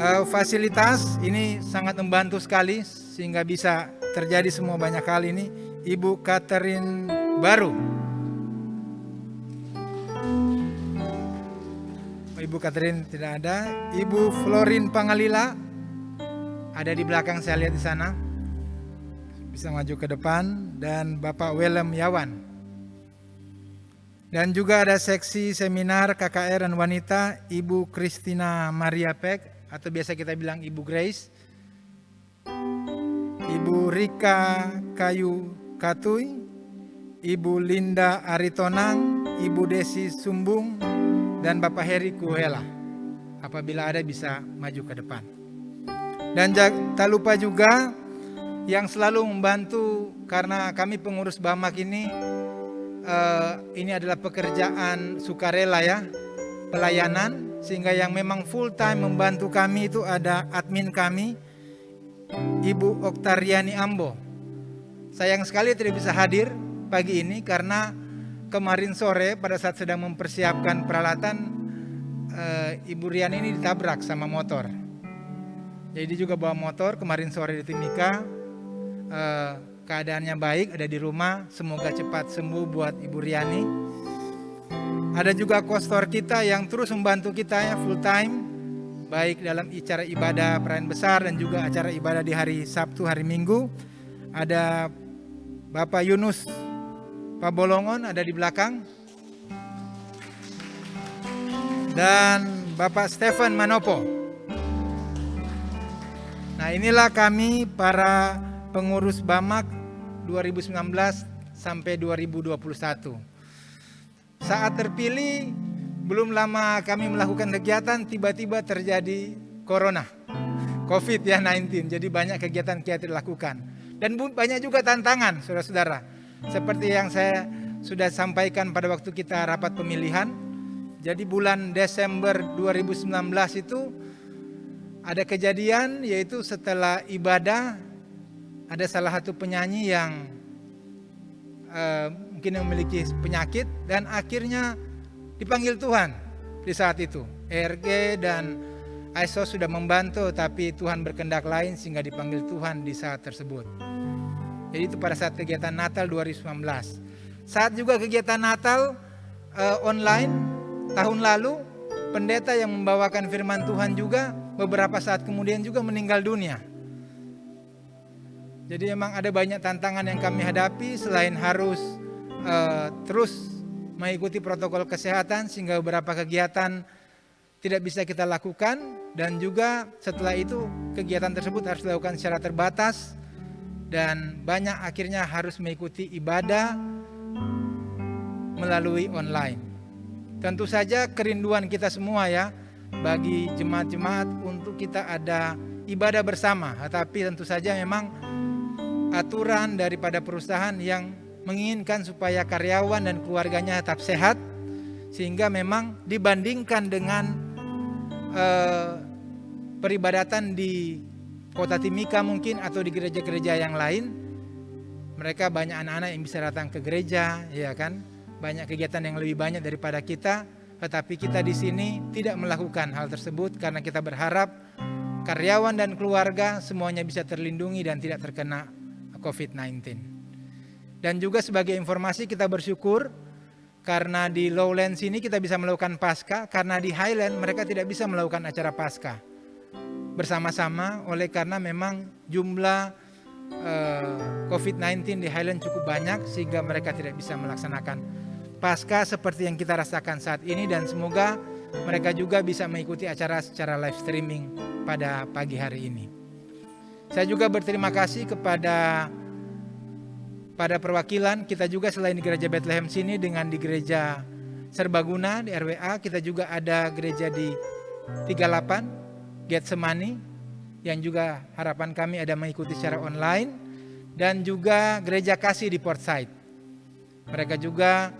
Fasilitas ini sangat membantu sekali sehingga bisa terjadi semua banyak hal ini. Ibu Catherine Baru, Ibu Catherine tidak ada. Ibu Florin Pangalila ada di belakang, saya lihat di sana, bisa maju ke depan. Dan Bapak Willem Yawan. Dan juga ada seksi seminar KKR dan wanita Ibu Christina Maria Peck, atau biasa kita bilang Ibu Grace, Ibu Rika Kayu Katui, Ibu Linda Aritonang, Ibu Desi Sumbung, dan Bapak Heri Kuhela. Apabila ada bisa maju ke depan. Dan tak lupa juga yang selalu membantu, karena kami pengurus BAMAK ini adalah pekerjaan sukarela ya, pelayanan. Sehingga yang memang full time membantu kami itu ada admin kami, Ibu Oktariani Ambo. sayang sekali tidak bisa hadir pagi ini karena kemarin sore pada saat sedang mempersiapkan peralatan, Ibu Riani ini ditabrak sama motor. Jadi dia juga bawa motor kemarin sore di Timika. Keadaannya baik, ada di rumah. Semoga cepat sembuh buat Ibu Riani. Ada juga kostor kita yang terus membantu kita ya full time, baik dalam acara ibadah perayaan besar dan juga acara ibadah di hari Sabtu, hari Minggu. Ada Bapak Yunus Pabolongon ada di belakang, dan Bapak Stephen Manopo. Nah, inilah kami para pengurus BAMAK 2019 sampai 2021. Saat terpilih, belum lama kami melakukan kegiatan, tiba-tiba terjadi corona, COVID-19. Jadi banyak kegiatan kita lakukan. Dan banyak juga tantangan, saudara-saudara. Seperti yang saya sudah sampaikan pada waktu kita rapat pemilihan. Jadi bulan Desember 2019 itu ada kejadian, yaitu setelah ibadah ada salah satu penyanyi yang mungkin memiliki penyakit dan akhirnya dipanggil Tuhan di saat itu. ERG dan AISO sudah membantu, tapi Tuhan berkehendak lain sehingga dipanggil Tuhan di saat tersebut. Jadi itu pada saat kegiatan Natal 2019. Saat juga kegiatan Natal online tahun lalu, pendeta yang membawakan firman Tuhan juga beberapa saat kemudian juga meninggal dunia. Jadi memang ada banyak tantangan yang kami hadapi selain harus terus mengikuti protokol kesehatan sehingga beberapa kegiatan tidak bisa kita lakukan, dan juga setelah itu kegiatan tersebut harus dilakukan secara terbatas dan banyak akhirnya harus mengikuti ibadah melalui online. Tentu saja kerinduan kita semua ya bagi jemaat-jemaat untuk kita ada ibadah bersama, tetapi tentu saja memang aturan daripada perusahaan yang menginginkan supaya karyawan dan keluarganya tetap sehat, sehingga memang dibandingkan dengan peribadatan di kota Timika mungkin atau di gereja-gereja yang lain, mereka banyak anak-anak yang bisa datang ke gereja, ya kan? Banyak kegiatan yang lebih banyak daripada kita, tetapi kita di sini tidak melakukan hal tersebut karena kita berharap karyawan dan keluarga semuanya bisa terlindungi dan tidak terkena COVID-19. Dan juga sebagai informasi, kita bersyukur karena di Lowlands ini kita bisa melakukan Paskah, karena di Highland mereka tidak bisa melakukan acara Paskah bersama-sama oleh karena memang jumlah COVID-19 di Highland cukup banyak sehingga mereka tidak bisa melaksanakan Paskah seperti yang kita rasakan saat ini, dan semoga mereka juga bisa mengikuti acara secara live streaming pada pagi hari ini. Saya juga berterima kasih kepada perwakilan kita juga, selain di gereja Bethlehem sini dengan di gereja Serbaguna di RWA, kita juga ada gereja di 38 Getsemani yang juga harapan kami ada mengikuti secara online, dan juga gereja Kasih di Portside. Mereka juga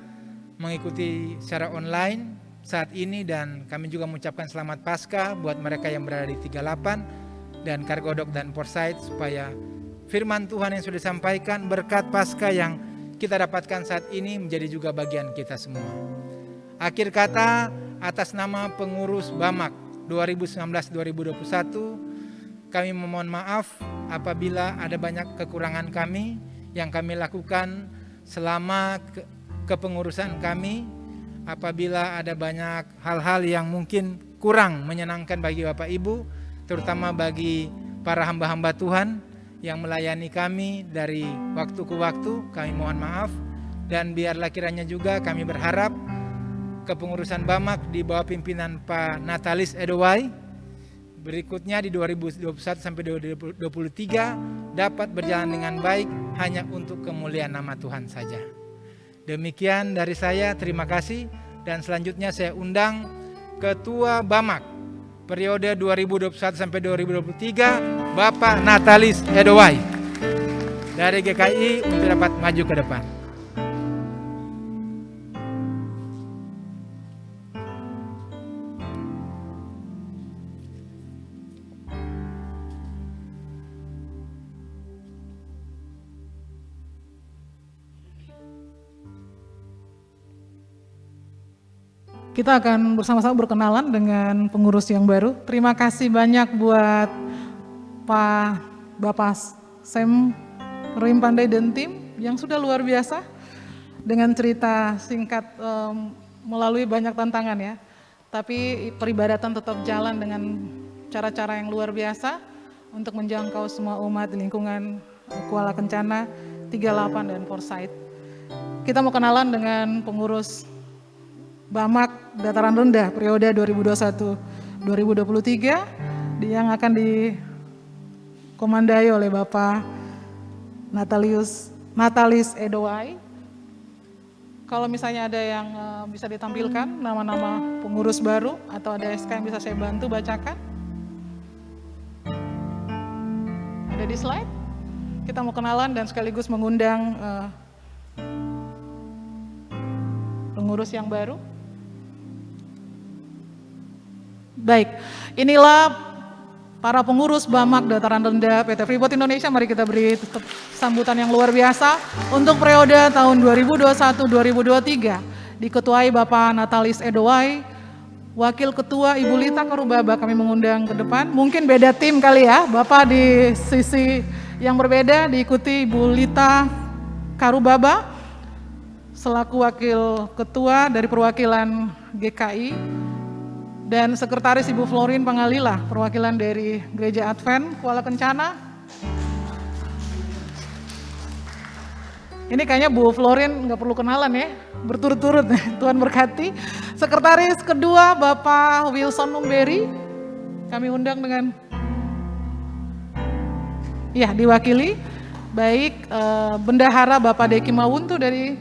mengikuti secara online saat ini, dan kami juga mengucapkan selamat Paskah buat mereka yang berada di 38 dan Kargodok dan Portside, supaya firman Tuhan yang sudah disampaikan, berkat Paskah yang kita dapatkan saat ini menjadi juga bagian kita semua. Akhir kata, atas nama pengurus BAMAK 2019-2021, kami memohon maaf apabila ada banyak kekurangan kami yang kami lakukan selama kepengurusan kami. Apabila ada banyak hal-hal yang mungkin kurang menyenangkan bagi Bapak Ibu, terutama bagi para hamba-hamba Tuhan yang melayani kami dari waktu ke waktu, kami mohon maaf. Dan biarlah kiranya juga kami berharap kepengurusan BAMAK di bawah pimpinan Pak Natalis Edowai berikutnya di 2021 sampai 2023 dapat berjalan dengan baik hanya untuk kemuliaan nama Tuhan saja. Demikian dari saya, terima kasih. Dan selanjutnya saya undang Ketua BAMAK periode 2021 sampai 2023, Bapak Natalis Edowai dari GKI untuk dapat maju ke depan. Kita akan bersama-sama berkenalan dengan pengurus yang baru. Terima kasih banyak buat Bapak Sam Rohim Pandai dan tim yang sudah luar biasa dengan cerita singkat melalui banyak tantangan ya. Tapi peribadatan tetap jalan dengan cara-cara yang luar biasa untuk menjangkau semua umat di lingkungan Kuala Kencana, 38 dan Forsyth. Kita mau kenalan dengan pengurus Bamak Dataran Rendah periode 2021-2023 yang akan dikomandai oleh Bapak Natalis Edowai. Kalau misalnya ada yang bisa ditampilkan nama-nama pengurus baru atau ada SK yang bisa saya bantu bacakan. Ada di slide. Kita mau kenalan dan sekaligus mengundang pengurus yang baru. Baik, inilah para pengurus Bamak Dataran Rendah PT Freeport Indonesia. Mari kita beri sambutan yang luar biasa untuk periode tahun 2021-2023. Diketuai Bapak Natalis Edowai, Wakil Ketua Ibu Lita Karubaba kami mengundang ke depan. Mungkin beda tim kali ya, Bapak di sisi yang berbeda, diikuti Ibu Lita Karubaba selaku Wakil Ketua dari perwakilan GKI. Dan Sekretaris Ibu Florin Pangalila, perwakilan dari Gereja Advent Kuala Kencana. Ini kayaknya Bu Florin nggak perlu kenalan ya, berturut-turut. Tuhan berkati. Sekretaris kedua Bapak Wilson Numberi, kami undang dengan, ya diwakili. Baik, Bendahara Bapak Deki Mawuntu dari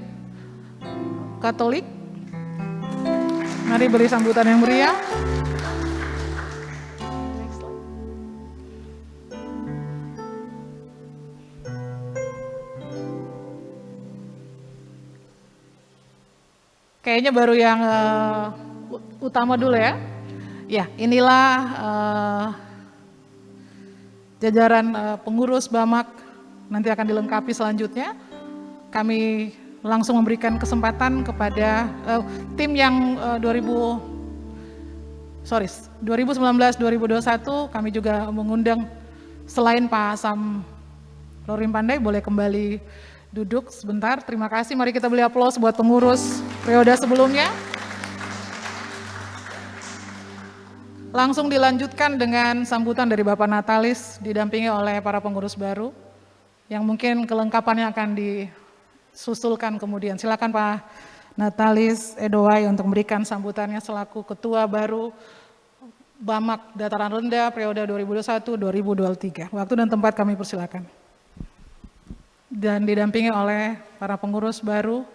Katolik. Mari beri sambutan yang meriah. Kayaknya baru yang utama dulu ya. Ya, inilah jajaran pengurus Bamak nanti akan dilengkapi selanjutnya. Kami langsung memberikan kesempatan kepada tim yang 2019-2021 kami juga mengundang selain Pak Sam Rohim Pandai, boleh kembali duduk sebentar. Terima kasih, mari kita beri aplaus buat pengurus periode sebelumnya. Langsung dilanjutkan dengan sambutan dari Bapak Natalis didampingi oleh para pengurus baru yang mungkin kelengkapannya akan disusulkan kemudian. Silakan Pak Natalis Edowai untuk memberikan sambutannya selaku Ketua baru Bamak Dataran Rendah periode 2021-2023. Waktu dan tempat kami persilakan. Dan didampingi oleh para pengurus baru.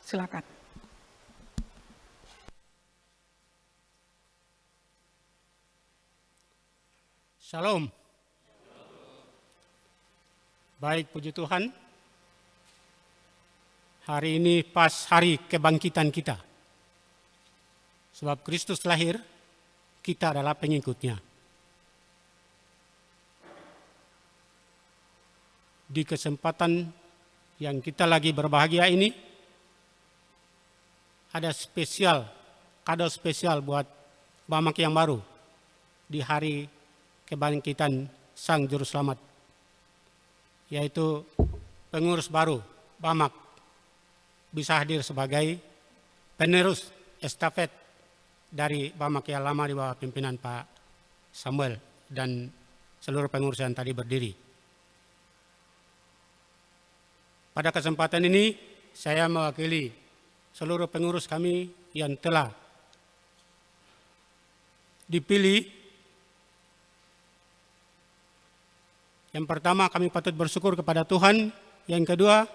Silakan. Shalom. Baik, puji Tuhan. Hari ini pas hari kebangkitan kita. Sebab Kristus lahir, kita adalah pengikutnya. Di kesempatan yang kita lagi berbahagia ini, ada kado spesial buat Bamak yang baru di hari kebangkitan Sang Juru Selamat, yaitu pengurus baru Bamak bisa hadir sebagai penerus estafet dari Bamak yang lama di bawah pimpinan Pak Samuel dan seluruh pengurus yang tadi berdiri. Pada kesempatan ini saya mewakili seluruh pengurus kami yang telah dipilih. Yang pertama, kami patut bersyukur kepada Tuhan. Yang kedua,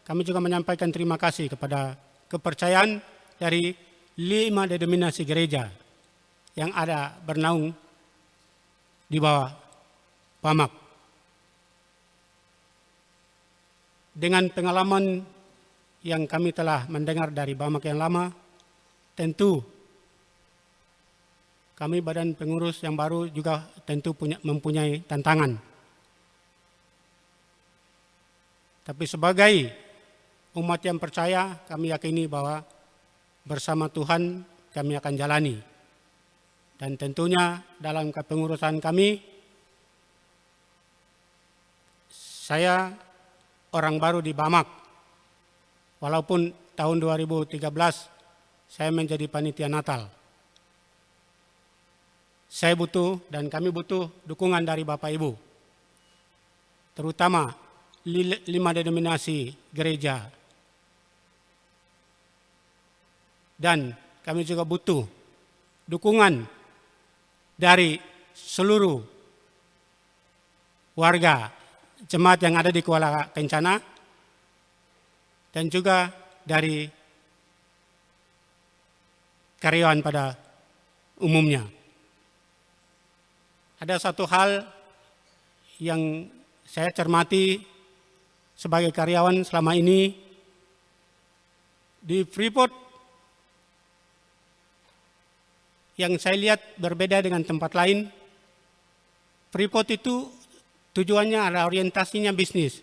kami juga menyampaikan terima kasih kepada kepercayaan dari 5 denominasi gereja yang ada bernaung di bawah Bamak. Dengan pengalaman yang kami telah mendengar dari Bamak yang lama, tentu kami badan pengurus yang baru juga tentu mempunyai tantangan. Tapi sebagai umat yang percaya, kami yakini bahwa bersama Tuhan kami akan jalani. Dan tentunya dalam kepengurusan kami, saya orang baru di Bamak. Walaupun tahun 2013 saya menjadi panitia Natal. Saya butuh dan kami butuh dukungan dari Bapak Ibu. Terutama 5 denominasi gereja. Dan kami juga butuh dukungan dari seluruh warga jemaat yang ada di Kuala Kencana dan juga dari karyawan pada umumnya. Ada satu hal yang saya cermati sebagai karyawan selama ini di Freeport yang saya lihat berbeda dengan tempat lain. Freeport itu tujuannya adalah orientasinya bisnis.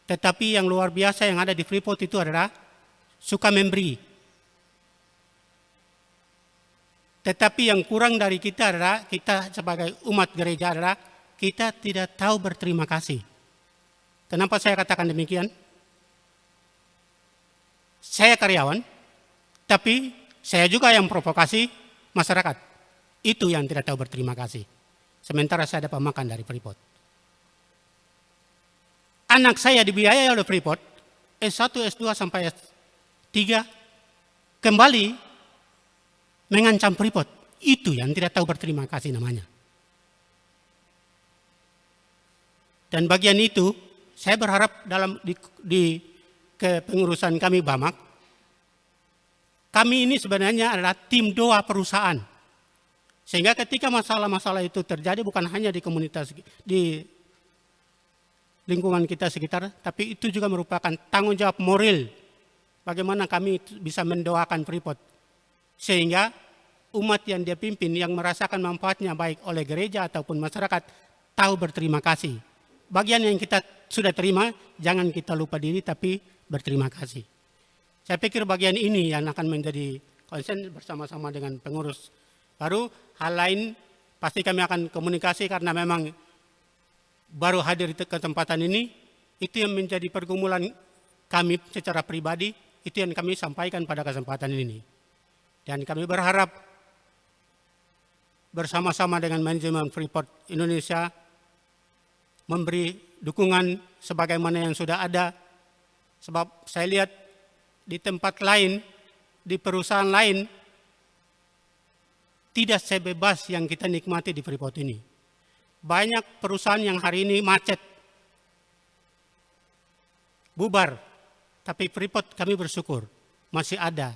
Tetapi yang luar biasa yang ada di Freeport itu adalah suka memberi. Tetapi yang kurang dari kita adalah kita sebagai umat gereja adalah kita tidak tahu berterima kasih. Kenapa saya katakan demikian? Saya karyawan, tapi saya juga yang provokasi masyarakat. Itu yang tidak tahu berterima kasih. Sementara saya dapat makan dari Freeport. Anak saya dibiayai oleh Freeport, S1, S2 sampai S3, kembali mengancam Freeport. Itu yang tidak tahu berterima kasih namanya. Dan bagian itu, saya berharap dalam di kepengurusan kami Bamak, kami ini sebenarnya adalah tim doa perusahaan. Sehingga ketika masalah-masalah itu terjadi bukan hanya di komunitas, di lingkungan kita sekitar, tapi itu juga merupakan tanggung jawab moral bagaimana kami bisa mendoakan Freeport. Sehingga umat yang dia pimpin yang merasakan manfaatnya baik oleh gereja ataupun masyarakat tahu berterima kasih. Bagian yang kita sudah terima, jangan kita lupa diri tapi berterima kasih. Saya pikir bagian ini yang akan menjadi konsen bersama-sama dengan pengurus baru. Hal lain pasti kami akan komunikasi karena memang baru hadir di kesempatan ini. Itu yang menjadi pergumulan kami secara pribadi, itu yang kami sampaikan pada kesempatan ini. Dan kami berharap bersama-sama dengan manajemen Freeport Indonesia memberi dukungan sebagaimana yang sudah ada. Sebab saya lihat di tempat lain, di perusahaan lain, tidak sebebas yang kita nikmati di Freeport ini. Banyak perusahaan yang hari ini macet, bubar, tapi Freeport kami bersyukur masih ada.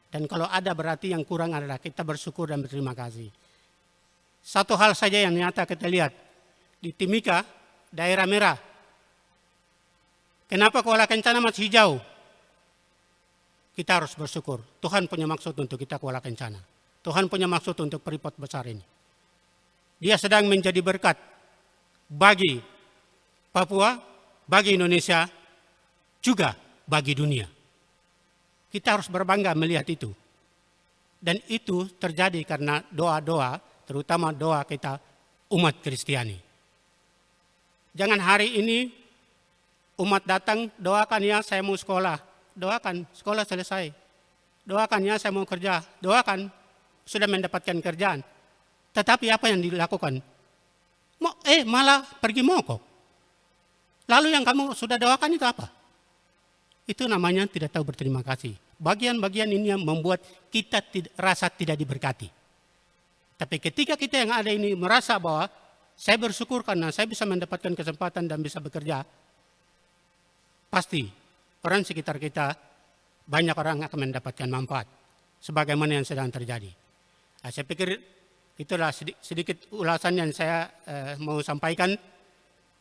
Dan kalau ada berarti yang kurang adalah kita bersyukur dan berterima kasih. Satu hal saja yang nyata kita lihat, di Timika, daerah merah. Kenapa Kuala Kencana masih hijau? Kita harus bersyukur. Tuhan punya maksud untuk kita Kuala Kencana. Tuhan punya maksud untuk Freeport besar ini. Dia sedang menjadi berkat bagi Papua, bagi Indonesia, juga bagi dunia. Kita harus berbangga melihat itu. Dan itu terjadi karena doa-doa, terutama doa kita umat Kristiani. Jangan hari ini umat datang, doakan ya saya mau sekolah. Doakan, sekolah selesai. Doakan ya saya mau kerja. Doakan, sudah mendapatkan kerjaan. Tetapi apa yang dilakukan? Malah pergi mogok. Lalu yang kamu sudah doakan itu apa? Itu namanya tidak tahu berterima kasih. Bagian-bagian ini yang membuat kita rasa tidak diberkati. Tapi ketika kita yang ada ini merasa bahwa saya bersyukur karena saya bisa mendapatkan kesempatan dan bisa bekerja, pasti orang sekitar kita, banyak orang akan mendapatkan manfaat. Sebagaimana yang sedang terjadi. Nah, saya pikir itulah sedikit ulasan yang saya mau sampaikan.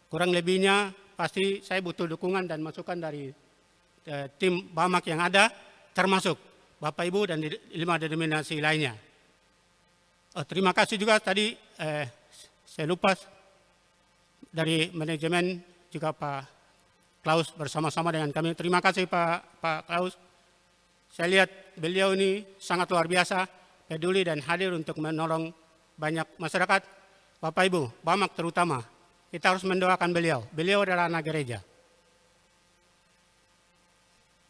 Kurang lebihnya pasti saya butuh dukungan dan masukan dari tim Bamak yang ada, termasuk Bapak Ibu dan 5 denominasi lainnya. Terima kasih juga tadi saya lupa dari manajemen juga Pak Klaus bersama-sama dengan kami. Terima kasih Pak Klaus. Saya lihat beliau ini sangat luar biasa, peduli dan hadir untuk menolong banyak masyarakat. Bapak Ibu, Bamak terutama, kita harus mendoakan beliau. Beliau adalah anak gereja.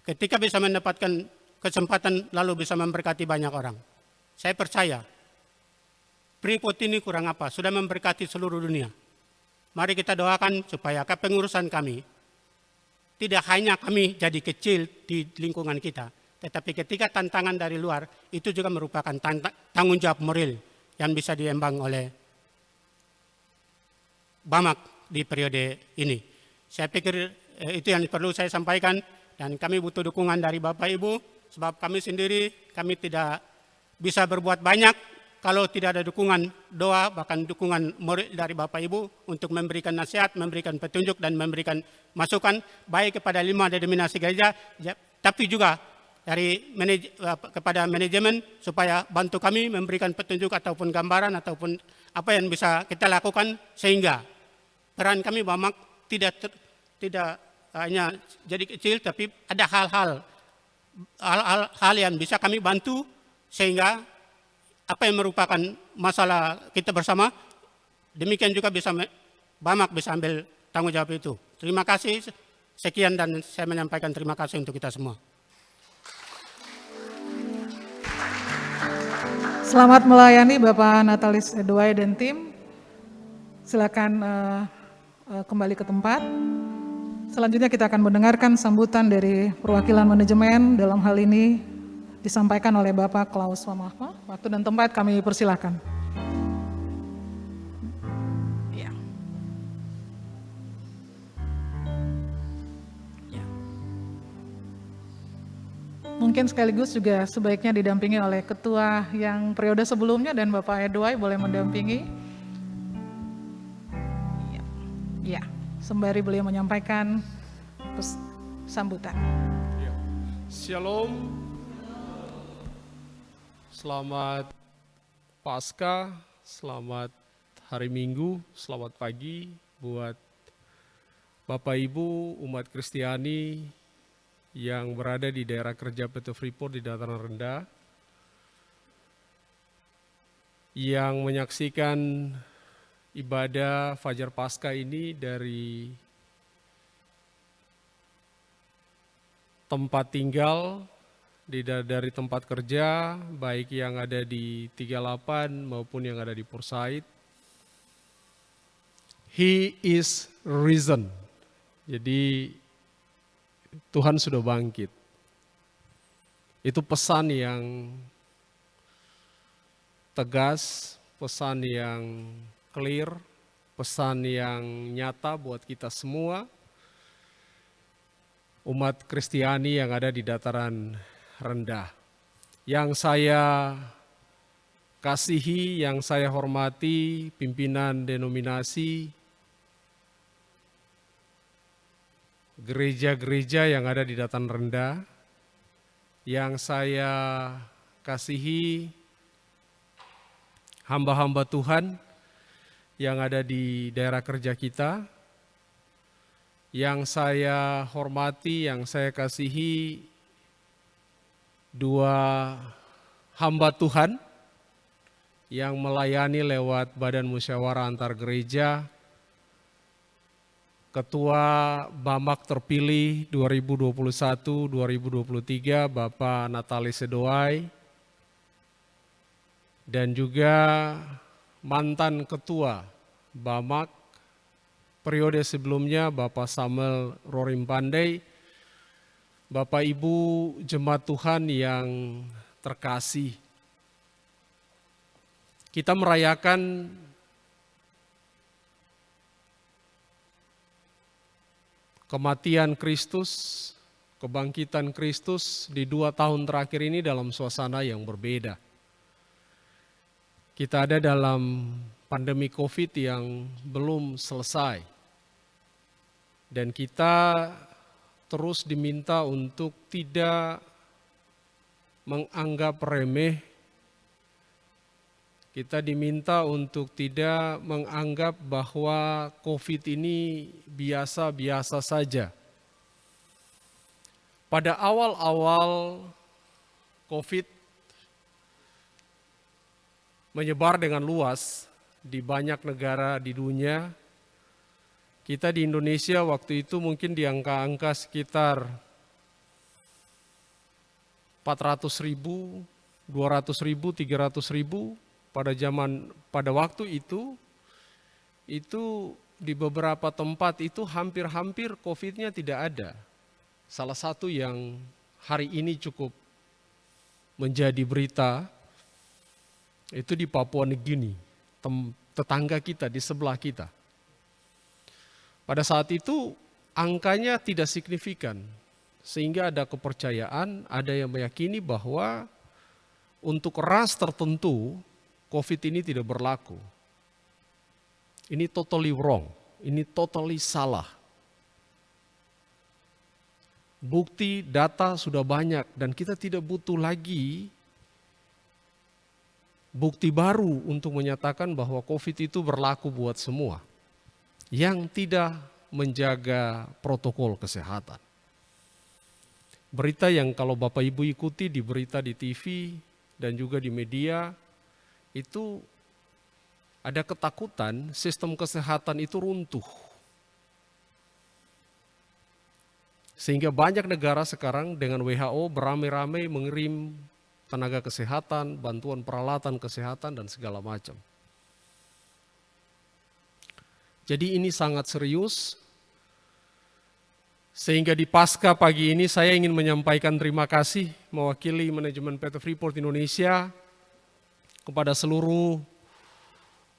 Ketika bisa mendapatkan kesempatan lalu bisa memberkati banyak orang. Saya percaya, Freeport ini kurang apa, sudah memberkati seluruh dunia. Mari kita doakan supaya kepengurusan kami, tidak hanya kami jadi kecil di lingkungan kita, tetapi ketika tantangan dari luar, itu juga merupakan tanggung jawab moral yang bisa diemban oleh Bamak di periode ini. Saya pikir itu yang perlu saya sampaikan, dan kami butuh dukungan dari Bapak Ibu, sebab kami sendiri, kami tidak bisa berbuat banyak kalau tidak ada dukungan doa, bahkan dukungan moral dari Bapak Ibu untuk memberikan nasihat, memberikan petunjuk, dan memberikan masukan, baik kepada 5 denominasi gereja, tapi juga dari kepada manajemen, supaya bantu kami memberikan petunjuk ataupun gambaran, ataupun apa yang bisa kita lakukan, sehingga peran kami Bamak tidak hanya jadi kecil, tapi ada hal-hal yang bisa kami bantu, sehingga apa yang merupakan masalah kita bersama, demikian juga bisa Bamak bisa ambil tanggung jawab itu. Terima kasih, sekian, dan saya menyampaikan terima kasih untuk kita semua. Selamat melayani Bapak Natalis Edwai dan tim. Silakan kembali ke tempat. Selanjutnya kita akan mendengarkan sambutan dari perwakilan manajemen, dalam hal ini disampaikan oleh Bapak Klaus Wamahwa. Waktu dan tempat kami persilahkan. Ya. Ya. Mungkin sekaligus juga sebaiknya didampingi oleh ketua yang periode sebelumnya, dan Bapak Edwai boleh mendampingi. Ya, sembari beliau menyampaikan sambutan. Ya. Shalom. Selamat Paskah, selamat hari Minggu, selamat pagi buat Bapak Ibu umat Kristiani yang berada di daerah kerja PT Freeport di dataran rendah, yang menyaksikan ibadah Fajar Paskah ini dari tempat tinggal, dari tempat kerja, baik yang ada di 38 maupun yang ada di Pursaid. He is risen. Jadi Tuhan sudah bangkit. Itu pesan yang tegas, pesan yang clear, pesan yang nyata buat kita semua, umat Kristiani yang ada di dataran rendah. Yang saya kasihi, yang saya hormati, pimpinan denominasi, gereja-gereja yang ada di dataran rendah. Yang saya kasihi, hamba-hamba Tuhan yang ada di daerah kerja kita. Yang saya hormati, yang saya kasihi, dua hamba Tuhan yang melayani lewat Badan Musyawarah Antar Gereja, Ketua Bamak terpilih 2021-2023 Bapak Natalis Edwai, dan juga mantan Ketua Bamak periode sebelumnya Bapak Samuel Rorim Pandey. Bapak Ibu jemaat Tuhan yang terkasih, kita merayakan kematian Kristus, kebangkitan Kristus di 2 tahun terakhir ini dalam suasana yang berbeda. Kita ada dalam pandemi COVID yang belum selesai, dan kita terus diminta untuk tidak menganggap remeh. Kita diminta untuk tidak menganggap bahwa COVID ini biasa-biasa saja. Pada awal-awal COVID menyebar dengan luas di banyak negara di dunia. Kita di Indonesia waktu itu mungkin di angka-angka sekitar 400.000, 200.000, 300.000 pada waktu itu di beberapa tempat itu hampir-hampir COVID-nya tidak ada. Salah satu yang hari ini cukup menjadi berita itu di Papua Nugini, tetangga kita, di sebelah kita. Pada saat itu angkanya tidak signifikan, sehingga ada kepercayaan, ada yang meyakini bahwa untuk ras tertentu COVID ini tidak berlaku. Ini totally wrong, ini totally salah. Bukti, data sudah banyak dan kita tidak butuh lagi bukti baru untuk menyatakan bahwa COVID itu berlaku buat semua yang tidak menjaga protokol kesehatan. Berita yang kalau Bapak Ibu ikuti di berita di TV dan juga di media, itu ada ketakutan sistem kesehatan itu runtuh. Sehingga banyak negara sekarang dengan WHO beramai-ramai mengirim tenaga kesehatan, bantuan peralatan kesehatan dan segala macam. Jadi ini sangat serius, sehingga di Pasca pagi ini saya ingin menyampaikan terima kasih mewakili manajemen PT Freeport Indonesia kepada seluruh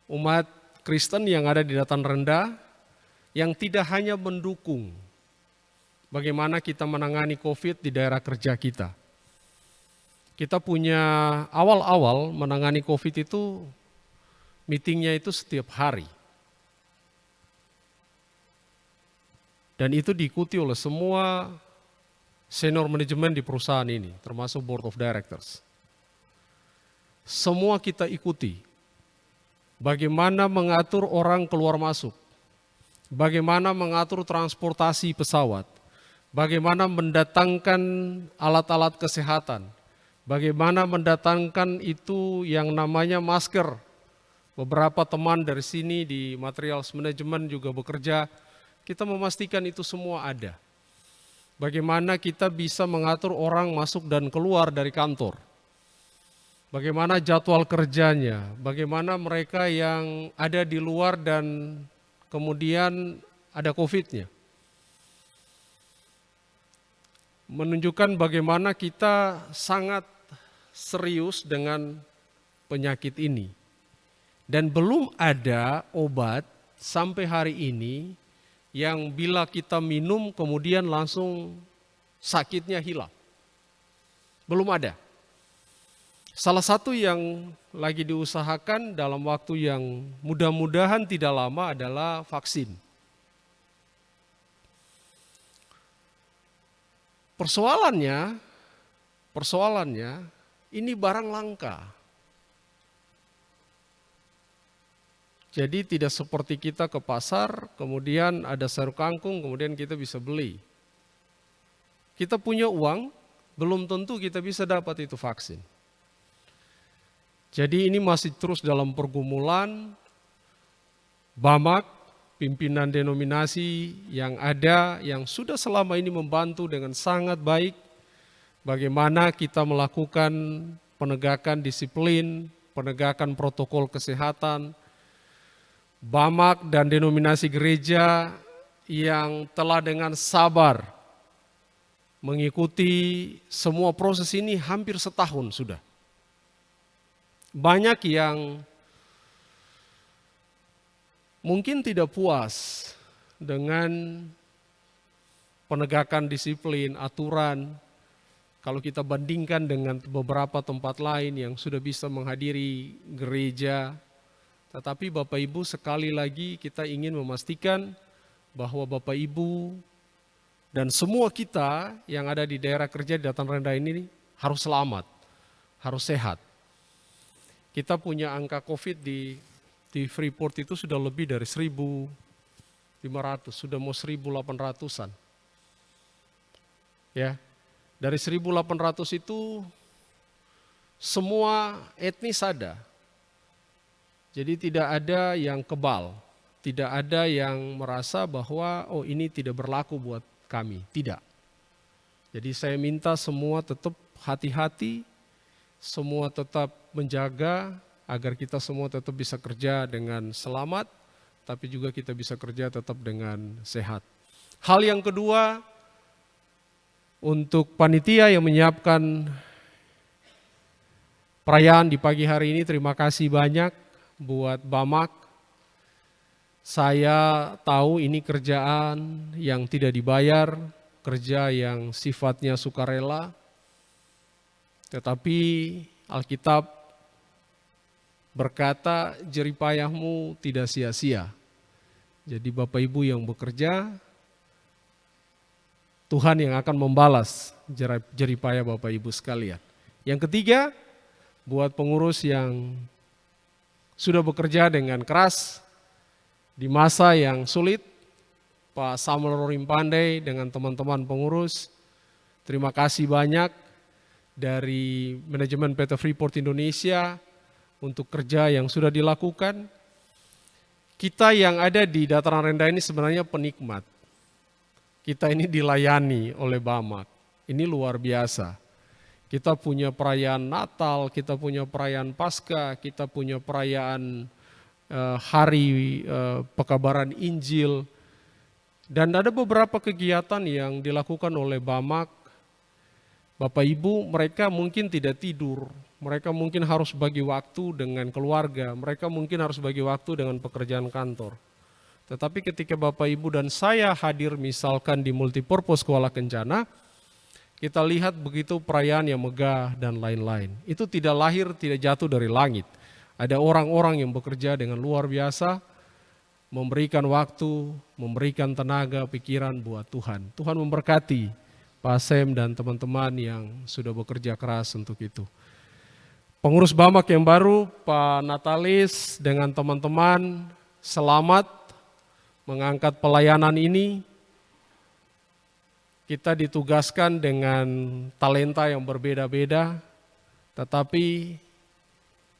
umat Kristen yang ada di Dataran Rendah, yang tidak hanya mendukung bagaimana kita menangani COVID di daerah kerja kita. Kita punya awal-awal menangani COVID itu, meetingnya itu setiap hari. Dan itu diikuti oleh semua senior manajemen di perusahaan ini, termasuk Board of Directors. Semua kita ikuti. Bagaimana mengatur orang keluar masuk. Bagaimana mengatur transportasi pesawat. Bagaimana mendatangkan alat-alat kesehatan. Bagaimana mendatangkan itu yang namanya masker. Beberapa teman dari sini di materials manajemen juga bekerja. Kita memastikan itu semua ada. Bagaimana kita bisa mengatur orang masuk dan keluar dari kantor. Bagaimana jadwal kerjanya, bagaimana mereka yang ada di luar dan kemudian ada COVID-nya. Menunjukkan bagaimana kita sangat serius dengan penyakit ini. Dan belum ada obat sampai hari ini yang bila kita minum kemudian langsung sakitnya hilang. Belum ada. Salah satu yang lagi diusahakan dalam waktu yang mudah-mudahan tidak lama adalah vaksin. Persoalannya ini barang langka. Jadi tidak seperti kita ke pasar, kemudian ada sayur kangkung, kemudian kita bisa beli. Kita punya uang, belum tentu kita bisa dapat itu vaksin. Jadi ini masih terus dalam pergumulan. BAMAK, pimpinan denominasi yang ada, yang sudah selama ini membantu dengan sangat baik, bagaimana kita melakukan penegakan disiplin, penegakan protokol kesehatan. BAMAK dan denominasi gereja yang telah dengan sabar mengikuti semua proses ini hampir setahun sudah. Banyak yang mungkin tidak puas dengan penegakan disiplin, aturan. Kalau kita bandingkan dengan beberapa tempat lain yang sudah bisa menghadiri gereja. Tetapi Bapak Ibu, sekali lagi kita ingin memastikan bahwa Bapak Ibu dan semua kita yang ada di daerah kerja di Dataran Rendah ini harus selamat, harus sehat. Kita punya angka COVID di Freeport itu sudah lebih dari 1.500, sudah mau 1.800-an. Ya, dari 1.800 itu semua etnis ada. Jadi tidak ada yang kebal, tidak ada yang merasa bahwa oh ini tidak berlaku buat kami, tidak. Jadi saya minta semua tetap hati-hati, semua tetap menjaga agar kita semua tetap bisa kerja dengan selamat, tapi juga kita bisa kerja tetap dengan sehat. Hal yang kedua, untuk panitia yang menyiapkan perayaan di pagi hari ini, terima kasih banyak buat Bamak. Saya tahu ini kerjaan yang tidak dibayar, kerja yang sifatnya sukarela, tetapi Alkitab berkata jeripayahmu tidak sia-sia. Jadi Bapak Ibu yang bekerja, Tuhan yang akan membalas jeripayah Bapak Ibu sekalian. Yang ketiga, buat pengurus yang sudah bekerja dengan keras di masa yang sulit, Pak Samuel Rorim Pandey dengan teman-teman pengurus, terima kasih banyak dari manajemen PT Freeport Indonesia untuk kerja yang sudah dilakukan. Kita yang ada di dataran rendah ini sebenarnya penikmat. Kita ini dilayani oleh Bamak, ini luar biasa. Kita punya perayaan Natal, kita punya perayaan Paskah, kita punya perayaan hari pekabaran Injil. Dan ada beberapa kegiatan yang dilakukan oleh Bamak. Bapak Ibu, mereka mungkin tidak tidur, mereka mungkin harus bagi waktu dengan keluarga, mereka mungkin harus bagi waktu dengan pekerjaan kantor. Tetapi ketika Bapak Ibu dan saya hadir misalkan di multipurpose Kuala Kencana, kita lihat begitu perayaan yang megah dan lain-lain. Itu tidak lahir, tidak jatuh dari langit. Ada orang-orang yang bekerja dengan luar biasa, memberikan waktu, memberikan tenaga, pikiran buat Tuhan. Tuhan memberkati Pak Sem dan teman-teman yang sudah bekerja keras untuk itu. Pengurus Bamak yang baru, Pak Natalis dengan teman-teman, selamat mengangkat pelayanan ini. Kita ditugaskan dengan talenta yang berbeda-beda, tetapi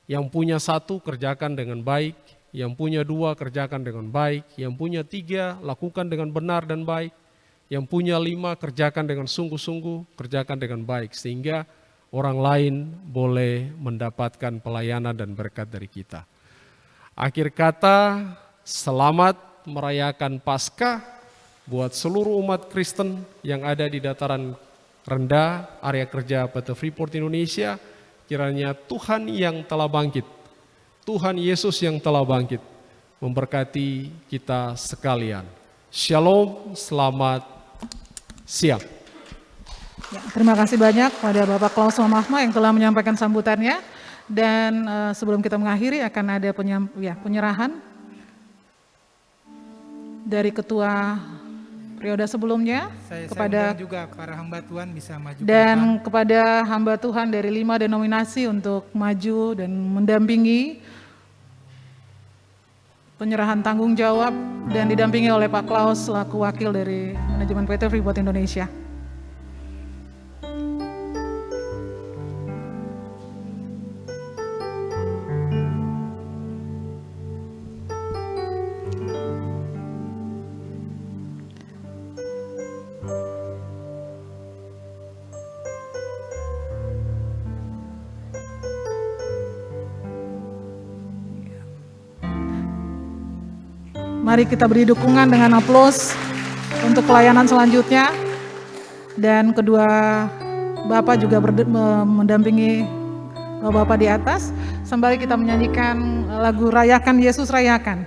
yang punya satu kerjakan dengan baik, yang punya dua kerjakan dengan baik, yang punya tiga lakukan dengan benar dan baik, yang punya 5 kerjakan dengan sungguh-sungguh, kerjakan dengan baik, sehingga orang lain boleh mendapatkan pelayanan dan berkat dari kita. Akhir kata, selamat merayakan Paskah buat seluruh umat Kristen yang ada di dataran rendah area kerja PT Freeport Indonesia. Kiranya Tuhan yang telah bangkit, Tuhan Yesus yang telah bangkit, memberkati kita sekalian. Shalom, selamat siang. Ya, terima kasih banyak pada Bapak Klaus Lamahma yang telah menyampaikan sambutannya. Dan sebelum kita mengakhiri akan ada penyerahan dari ketua periode sebelumnya saya juga para hamba Tuhan bisa maju dan kepada hamba Tuhan dari 5 denominasi untuk maju dan mendampingi penyerahan tanggung jawab dan didampingi oleh Pak Klaus selaku wakil dari manajemen PT Freeport Indonesia. Mari kita beri dukungan dengan aplaus untuk pelayanan selanjutnya. Dan kedua Bapak juga mendampingi Bapak di atas. Sembari kita menyanyikan lagu Rayakan Yesus Rayakan.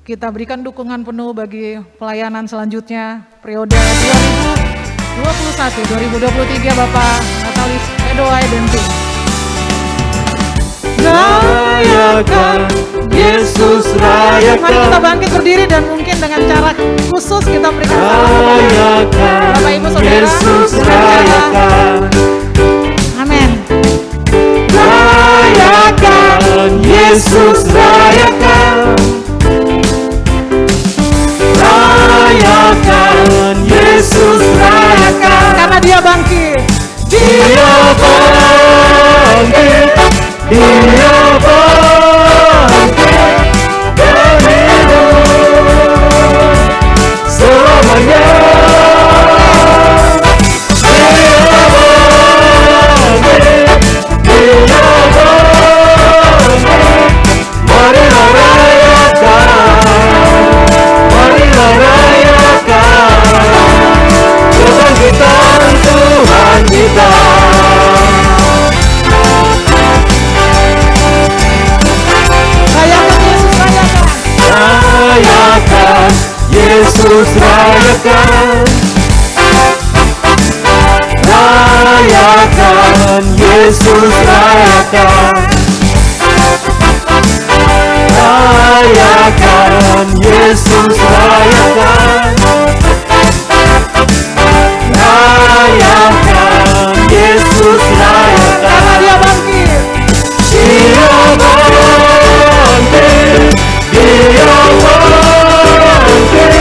Kita berikan dukungan penuh bagi pelayanan selanjutnya periode 2021-2023 Bapak Natalis Edoai Denting. Rayakan Yesus rayakan. Mari kita bangkit berdiri dan mungkin dengan cara khusus kita berikan salam Rayakan Bapak Ibu Saudara. Yesus rayakan. Amin. Rayakan Yesus rayakan. Rayakan Yesus rayakan. Karena Dia bangkit. Dia bangkit Dia bangkit dan hidup selamanya. Marilah rayakan kebangkitan Tuhan kita. Rayakan Yesus, rayakan. Rayakan Yesus, rayakan. Rayakan Yesus, rayakan. Rayakan Yesus, rayakan. Dia bangkit. Dia bangkit. Dia bangkit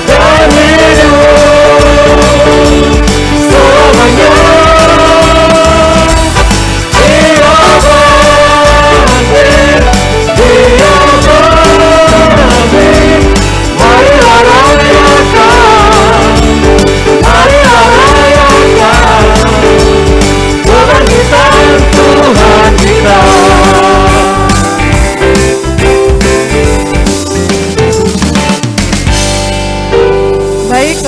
dan hidup selamanya. Dia bangkit. Dia bangkit. Marilah rayakan. Marilah rayakan kebangkitan Tuhan kita. Baik,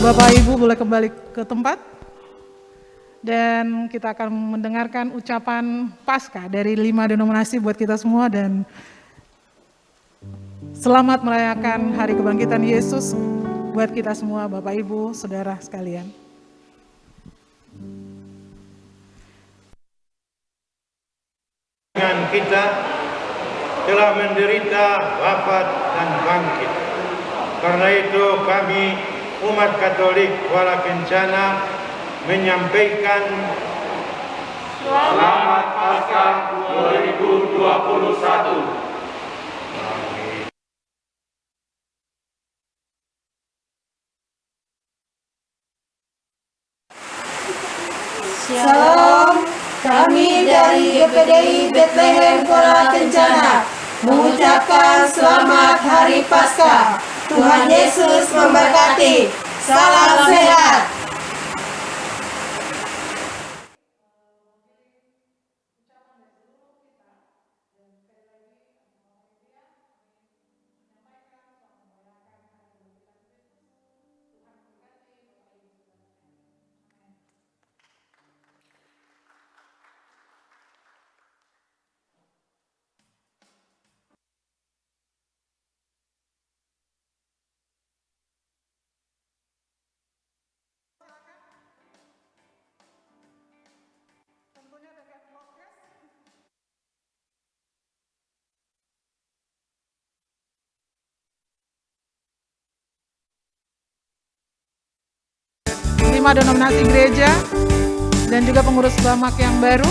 Bapak Ibu boleh kembali ke tempat. Dan kita akan mendengarkan ucapan Paskah dari 5 denominasi buat kita semua. Dan selamat merayakan Hari Kebangkitan Yesus buat kita semua, Bapak Ibu, Saudara sekalian. Dengan kita telah menderita, wafat, dan bangkit. Karena itu kami umat Katolik Kuala Kencana menyampaikan Selamat Paskah 2021. Shalom, kami dari GPDI Bethlehem Kuala Kencana mengucapkan selamat Hari Paskah. Tuhan Yesus memberkati. Salam sehat. Denominasi gereja dan juga pengurus Bamak yang baru